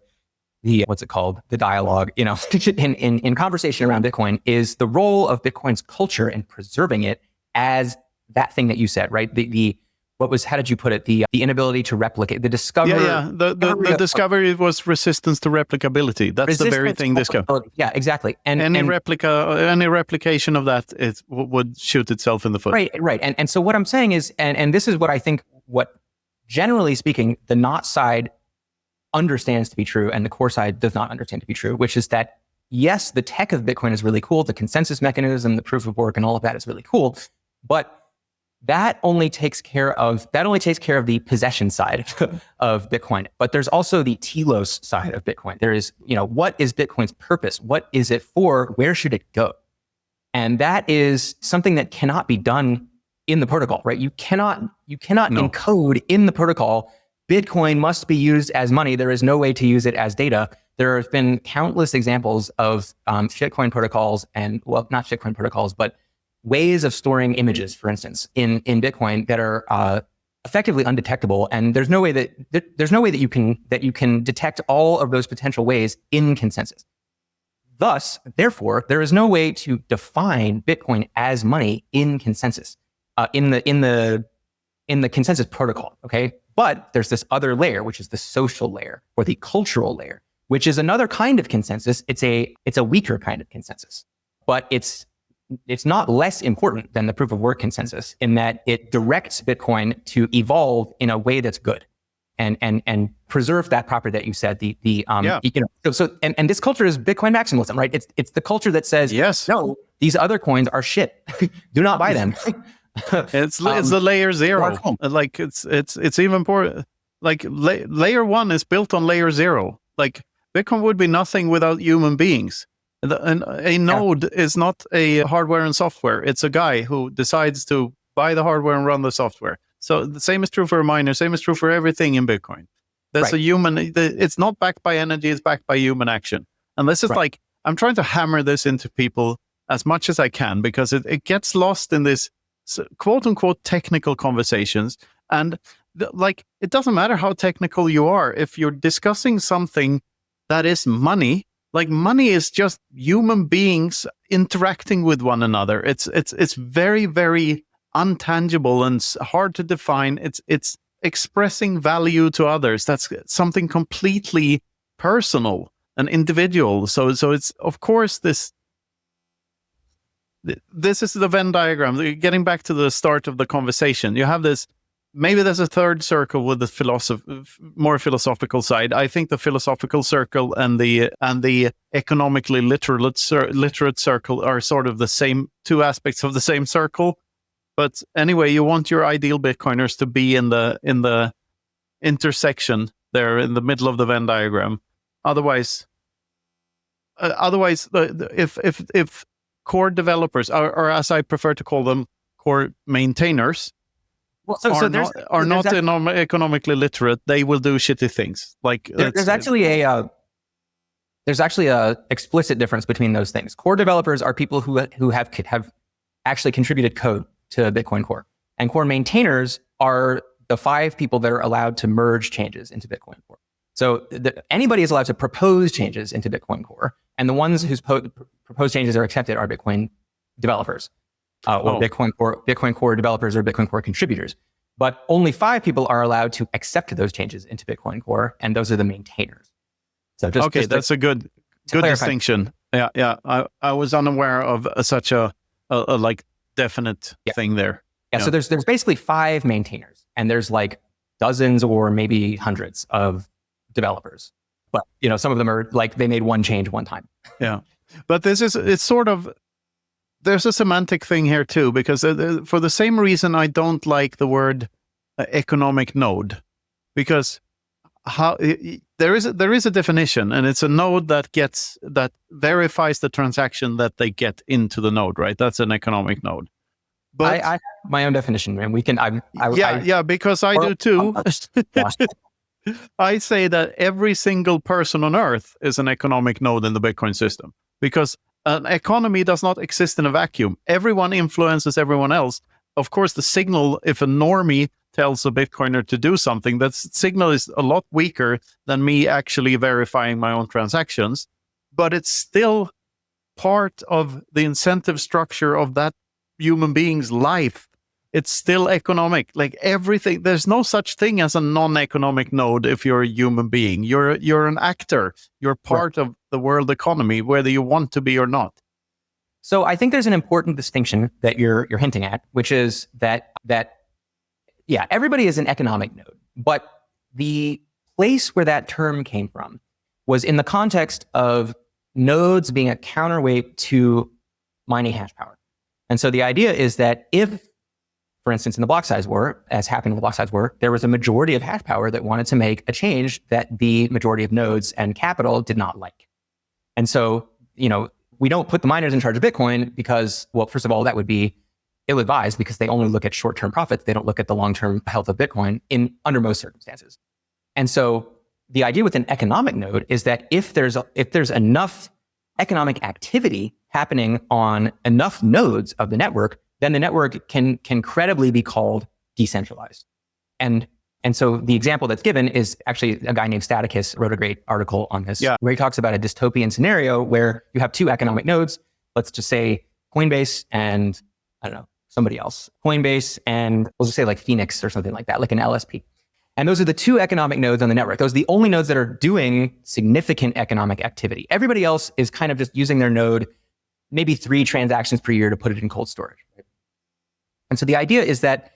Speaker 2: what's it called? The dialogue, in conversation around Bitcoin, is the role of Bitcoin's culture in preserving it as that thing that you said, right? How did you put it? The inability to replicate, the discovery.
Speaker 1: Yeah. The discovery was resistance to replicability. That's the very thing discovered.
Speaker 2: Yeah, exactly. And
Speaker 1: any replication of that, it would shoot itself in the foot.
Speaker 2: Right. And so what I'm saying is, and this is what I think, what generally speaking, the not side understands to be true and the core side does not understand to be true, which is that, yes, the tech of Bitcoin is really cool. The consensus mechanism, the proof of work, and all of that is really cool. But that only takes care of the possession side of Bitcoin. But there's also the telos side of Bitcoin. There is, what is Bitcoin's purpose? What is it for? Where should it go? And that is something that cannot be done in the protocol, right? You cannot encode in the protocol, Bitcoin must be used as money. There is no way to use it as data. There have been countless examples of shitcoin protocols not shitcoin protocols, but ways of storing images, for instance, in Bitcoin that are effectively undetectable. And there's no way that you can detect all of those potential ways in consensus. Thus, therefore, there is no way to define Bitcoin as money in consensus, in the consensus protocol. Okay. But there's this other layer, which is the social layer or the cultural layer, which is another kind of consensus. It's a weaker kind of consensus, but it's not less important than the proof of work consensus in that it directs Bitcoin to evolve in a way that's good and preserve that property that you said. And this culture is Bitcoin maximalism, right? It's the culture that says,
Speaker 1: yes,
Speaker 2: no, these other coins are shit. Do not buy them.
Speaker 1: It's the layer zero. It's even important. Layer one is built on layer zero. Bitcoin would be nothing without human beings. A node is not a hardware and software. It's a guy who decides to buy the hardware and run the software. So the same is true for a miner. Same is true for everything in Bitcoin. There's a human. It's not backed by energy; it's backed by human action. And this is like, I'm trying to hammer this into people as much as I can, because it gets lost in this quote unquote technical conversations. And like, it doesn't matter how technical you are if you're discussing something that is money. Like, money is just human beings interacting with one another. It's very, very untangible and hard to define. It's expressing value to others. That's something completely personal and individual. So it's, of course, this is the Venn diagram. Getting back to the start of the conversation, you have this. Maybe there's a third circle with the more philosophical side. I think the philosophical circle and the economically literate circle are sort of the same, two aspects of the same circle. But anyway, you want your ideal Bitcoiners to be in the intersection there, in the middle of the Venn diagram. Otherwise, if core developers, or as I prefer to call them, core maintainers, are not economically literate, they will do shitty things. Like,
Speaker 2: there's actually a explicit difference between those things. Core developers are people who have actually contributed code to Bitcoin Core, and core maintainers are the 5 people that are allowed to merge changes into Bitcoin Core. So anybody is allowed to propose changes into Bitcoin Core, and the ones whose proposed changes are accepted are Bitcoin developers. Or Bitcoin Core developers or Bitcoin Core contributors. But only 5 people are allowed to accept those changes into Bitcoin Core, and those are the maintainers. So
Speaker 1: that's a good distinction. Yeah. I was unaware of such a like definite thing there.
Speaker 2: Yeah. So there's basically 5 maintainers, and there's like dozens or maybe hundreds of developers. But some of them are like, they made one change one time.
Speaker 1: Yeah. But it's sort of, there's a semantic thing here too, because for the same reason I don't like the word economic node, because there is a definition, and it's a node that verifies the transaction that they get into the node, right? That's an economic node. But
Speaker 2: I have my own definition, and we can.
Speaker 1: Because I do too. I say that every single person on Earth is an economic node in the Bitcoin system, because an economy does not exist in a vacuum. Everyone influences everyone else. Of course, the signal, if a normie tells a Bitcoiner to do something, that signal is a lot weaker than me actually verifying my own transactions, but it's still part of the incentive structure of that human being's life. It's still economic. Like everything, there's no such thing as a non-economic node if you're a human being. You're an actor. You're part of the world economy, whether you want to be or not.
Speaker 2: So I think there's an important distinction that you're hinting at, which is that everybody is an economic node, but the place where that term came from was in the context of nodes being a counterweight to mining hash power. And so the idea is that if, for instance, in the Blocksize War, as happened in the Blocksize War, there was a majority of hash power that wanted to make a change that the majority of nodes and capital did not like. And so, we don't put the miners in charge of Bitcoin because, well, first of all, that would be ill-advised because they only look at short-term profits. They don't look at the long-term health of Bitcoin under most circumstances. And so the idea with an economic node is that if there's enough economic activity happening on enough nodes of the network, then the network can credibly be called decentralized. And so the example that's given is actually a guy named Staticus wrote a great article on this, where he talks about a dystopian scenario where you have 2 economic nodes. Let's just say Coinbase and, I don't know, somebody else. Coinbase and we'll just say like Phoenix or something like that, like an LSP. And those are the 2 economic nodes on the network. Those are the only nodes that are doing significant economic activity. Everybody else is kind of just using their node maybe 3 transactions per year to put it in cold storage. Right? And so the idea is that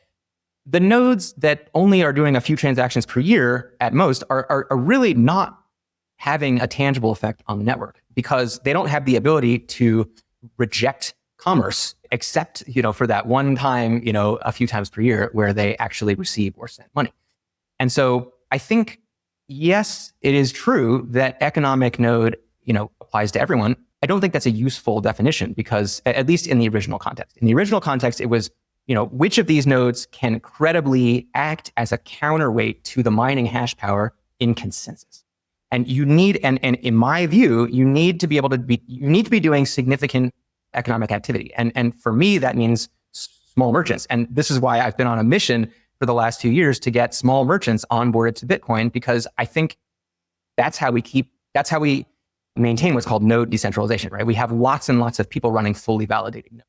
Speaker 2: the nodes that only are doing a few transactions per year at most are really not having a tangible effect on the network because they don't have the ability to reject commerce except, for that one time, a few times per year where they actually receive or send money. And so I think, yes, it is true that economic node, applies to everyone. I don't think that's a useful definition because at least in the original context. In the original context, it was, which of these nodes can credibly act as a counterweight to the mining hash power in consensus. And you need, and in my view, you need to be doing significant economic activity. And for me, that means small merchants. And this is why I've been on a mission for the last 2 years to get small merchants onboarded to Bitcoin, because I think that's how we maintain what's called node decentralization, right? We have lots and lots of people running fully validated nodes.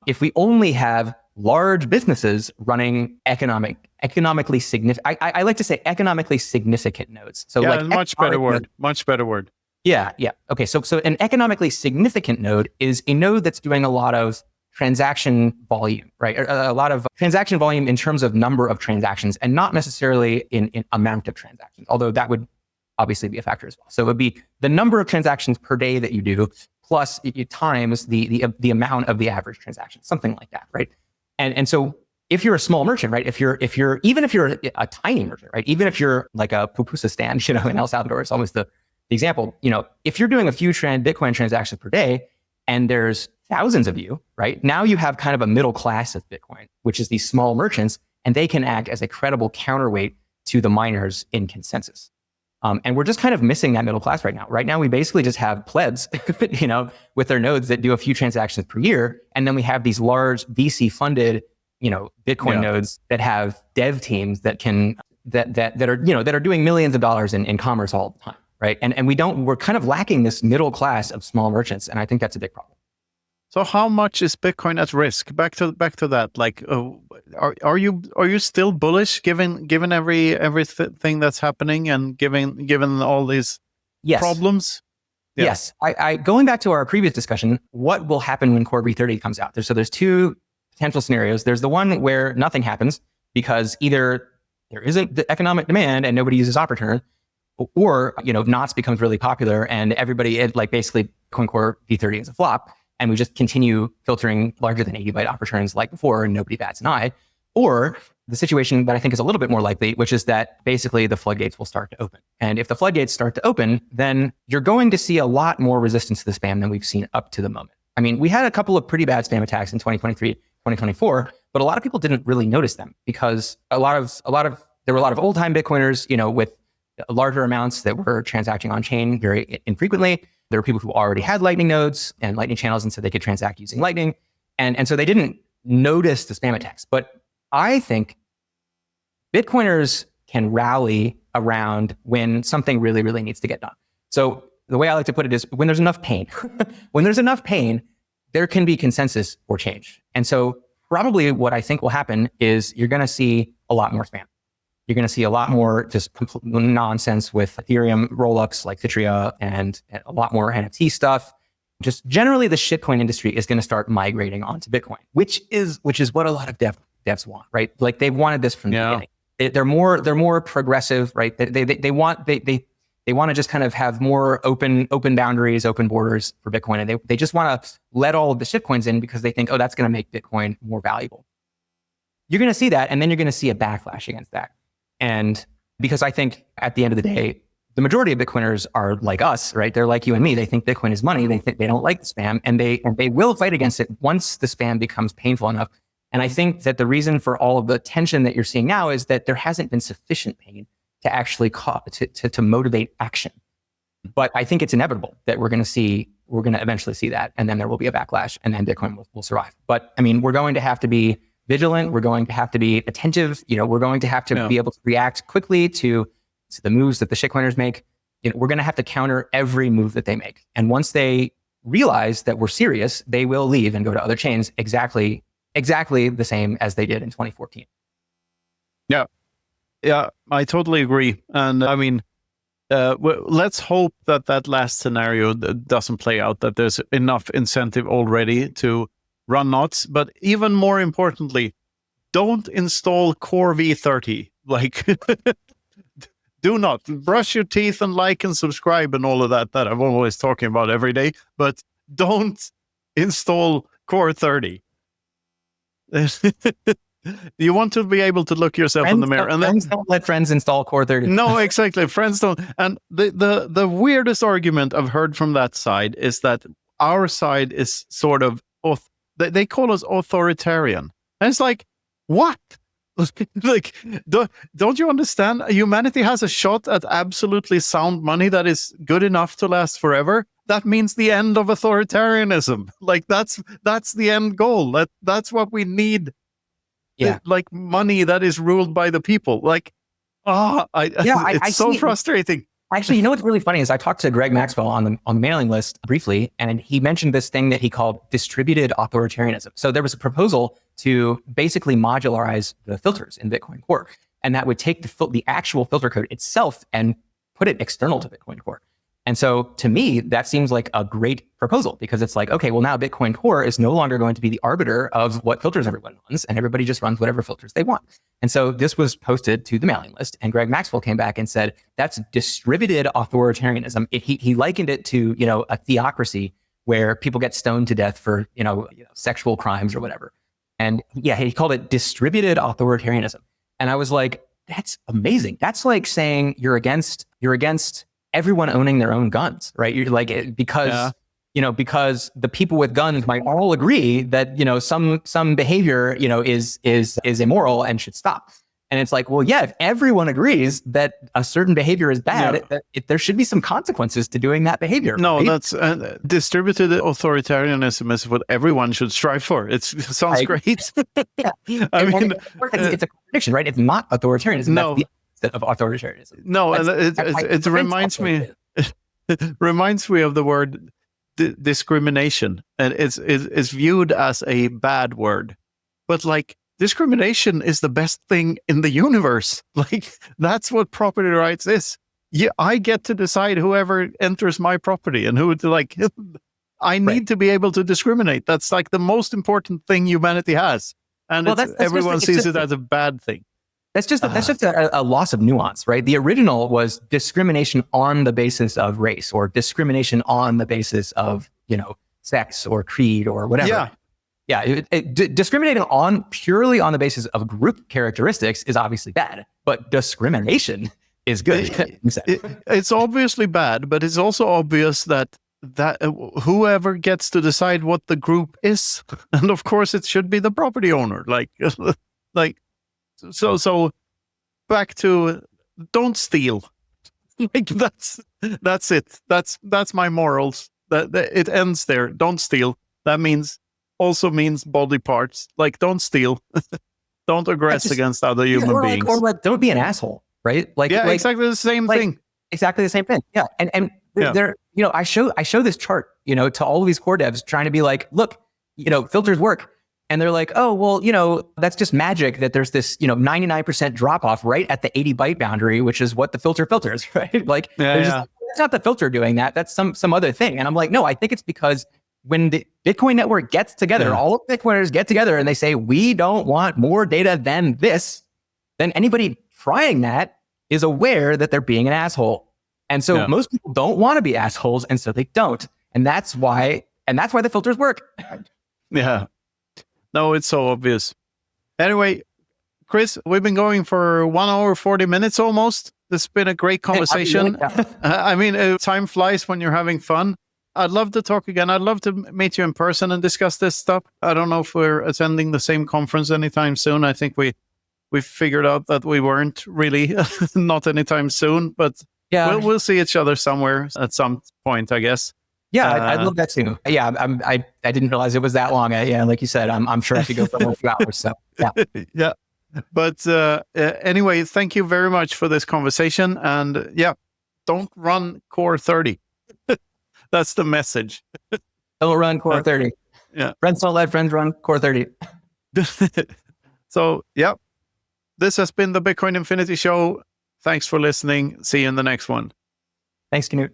Speaker 2: If we only have large businesses running economically significant, I like to say economically significant nodes. So
Speaker 1: yeah,
Speaker 2: like
Speaker 1: much better word.
Speaker 2: Yeah. Okay. So an economically significant node is a node that's doing a lot of transaction volume, right? A lot of transaction volume in terms of number of transactions, and not necessarily in amount of transactions, although that would obviously be a factor as well. So it would be the number of transactions per day that you do, plus times the amount of the average transaction, something like that, right? And so if you're a small merchant, right? Even if you're a tiny merchant, right? Even if you're like a pupusa stand, in El Salvador, it's always the example, if you're doing a few Bitcoin transactions per day and there's thousands of you, right? Now you have kind of a middle class of Bitcoin, which is these small merchants, and they can act as a credible counterweight to the miners in consensus. And we're just kind of missing that middle class right now. Right now, we basically just have plebs, with their nodes that do a few transactions per year. And then we have these large VC funded, Bitcoin nodes that have dev teams that are doing millions of dollars in commerce all the time. Right. And we're kind of lacking this middle class of small merchants. And I think that's a big problem.
Speaker 1: So how much is Bitcoin at risk? Back to that. Like, are you still bullish given everything that's happening and given all these problems?
Speaker 2: Yeah. Yes. I going back to our previous discussion, what will happen when Core V30 comes out? There's two potential scenarios. There's the one where nothing happens because either there isn't the economic demand and nobody uses op return, or NOTs becomes really popular and everybody basically Core V30 is a flop. And we just continue filtering larger than 80 byte op returns like before, and nobody bats an eye. Or the situation that I think is a little bit more likely, which is that basically the floodgates will start to open. And if the floodgates start to open, then you're going to see a lot more resistance to the spam than we've seen up to the moment. I mean, we had a couple of pretty bad spam attacks in 2023, 2024, but a lot of people didn't really notice them because there were a lot of old time Bitcoiners, with larger amounts that were transacting on chain very infrequently. There were people who already had Lightning nodes and Lightning channels, and so they could transact using Lightning. And so they didn't notice the spam attacks. But I think Bitcoiners can rally around when something really, really needs to get done. So the way I like to put it is when there's enough pain. When there's enough pain, there can be consensus or change. And so probably what I think will happen is you're going to see a lot more spam. You're going to see a lot more just nonsense with Ethereum rollups like Citria and a lot more NFT stuff. Just generally, the shitcoin industry is going to start migrating onto Bitcoin, which is what a lot of devs want, right? Like they've wanted this from the beginning. They're more progressive, right? They want to just kind of have more open boundaries, open borders for Bitcoin, and they just want to let all of the shitcoins in because they think, oh, that's going to make Bitcoin more valuable. You're going to see that, and then you're going to see a backlash against that. And because I think at the end of the day, the majority of Bitcoiners are like us, right? They're like you and me. They think Bitcoin is money. They think they don't like the spam, and they will fight against it once the spam becomes painful enough. And I think that the reason for all of the tension that you're seeing now is that there hasn't been sufficient pain to actually to motivate action. But I think it's inevitable that we're going to eventually see that, and then there will be a backlash, and then Bitcoin will survive. But I mean, we're going to have to be vigilant. We're going to have to be attentive. We're going to have to be able to react quickly to the moves that the shitcoiners make. We're going to have to counter every move that they make. And once they realize that we're serious, they will leave and go to other chains exactly the same as they did in 2014.
Speaker 1: Yeah, I totally agree. And I mean, let's hope that last scenario doesn't play out, that there's enough incentive already to run knots. But even more importantly, don't install Core V30. Like, do not brush your teeth and like and subscribe and all of that I'm always talking about every day. But don't install Core 30. You want to be able to look yourself in the mirror. And
Speaker 2: friends don't let friends install Core 30.
Speaker 1: No, exactly. Friends don't. And the weirdest argument I've heard from that side is that our side is sort of, they call us authoritarian. And it's like, what? Like, don't you understand? Humanity has a shot at absolutely sound money that is good enough to last forever. That means the end of authoritarianism. Like, that's the end goal. That's what we need.
Speaker 2: Yeah.
Speaker 1: Like, money that is ruled by the people. Like, it's so frustrating.
Speaker 2: Actually, you know what's really funny is I talked to Greg Maxwell on the mailing list briefly, and he mentioned this thing that he called distributed authoritarianism. So there was a proposal to basically modularize the filters in Bitcoin Core, and that would take the actual filter code itself and put it external to Bitcoin Core. And so to me, that seems like a great proposal, because it's like, okay, well, now Bitcoin Core is no longer going to be the arbiter of what filters everyone runs, and everybody just runs whatever filters they want. And so this was posted to the mailing list, and Greg Maxwell came back and said, that's distributed authoritarianism. He likened it to, a theocracy where people get stoned to death for, sexual crimes or whatever. And yeah, he called it distributed authoritarianism. And I was like, that's amazing. That's like saying you're against everyone owning their own guns, right? You're like, because the people with guns might all agree that, some behavior, is immoral and should stop. And it's like, well, yeah, if everyone agrees that a certain behavior is bad, there should be some consequences to doing that behavior.
Speaker 1: No,
Speaker 2: right?
Speaker 1: that's distributed authoritarianism is what everyone should strive for. It sounds great.
Speaker 2: Yeah.
Speaker 1: I mean,
Speaker 2: it's a contradiction, right? It's not authoritarianism.
Speaker 1: No.
Speaker 2: That's the of authoritarianism.
Speaker 1: No, and it reminds me. It reminds me of the word discrimination, and it's viewed as a bad word, but like, discrimination is the best thing in the universe. Like, that's what property rights is. Yeah, I get to decide whoever enters my property and who to like. I need to be able to discriminate. That's like the most important thing humanity has, and everyone sees it as a bad thing.
Speaker 2: That's just a loss of nuance, right? The original was discrimination on the basis of race, or discrimination on the basis of, sex or creed or whatever. Yeah. Discriminating purely on the basis of group characteristics is obviously bad, but discrimination is good.
Speaker 1: It's obviously bad, but it's also obvious that whoever gets to decide what the group is, and of course it should be the property owner. So back to don't steal. Like, that's it. That's my morals. That it ends there. Don't steal. That also means body parts. Like, don't steal. Don't aggress against other human beings.
Speaker 2: Or don't be an asshole, right?
Speaker 1: Exactly the same thing.
Speaker 2: Exactly the same thing. Yeah. And there, I show this chart, to all of these core devs, trying to be like, look, filters work. And they're like, oh, well, that's just magic that there's this, 99% drop off right at the 80 byte boundary, which is what the filter filters, right? Like, it's not the filter doing that. That's some other thing. And I'm like, no, I think it's because when the Bitcoin network gets together, all of the Bitcoiners get together and they say, we don't want more data than this, then anybody trying that is aware that they're being an asshole. And so most people don't want to be assholes, and so they don't. And that's why the filters work.
Speaker 1: Yeah. No, it's so obvious. Anyway, Chris, we've been going for 1 hour, 40 minutes almost. This has been a great conversation. Time flies when you're having fun. I'd love to talk again. I'd love to meet you in person and discuss this stuff. I don't know if we're attending the same conference anytime soon. I think we figured out that we weren't really, not anytime soon, but we'll see each other somewhere at some point, I guess.
Speaker 2: Yeah, I'd love that too. Yeah, I didn't realize it was that long. Like you said, I'm sure I could go for a few hours. So yeah.
Speaker 1: Yeah. But anyway, thank you very much for this conversation. And don't run Core 30. That's the message.
Speaker 2: Don't run Core 30.
Speaker 1: Yeah.
Speaker 2: Friends don't let friends run Core 30.
Speaker 1: So this has been the Bitcoin Infinity Show. Thanks for listening. See you in the next one.
Speaker 2: Thanks, Knut.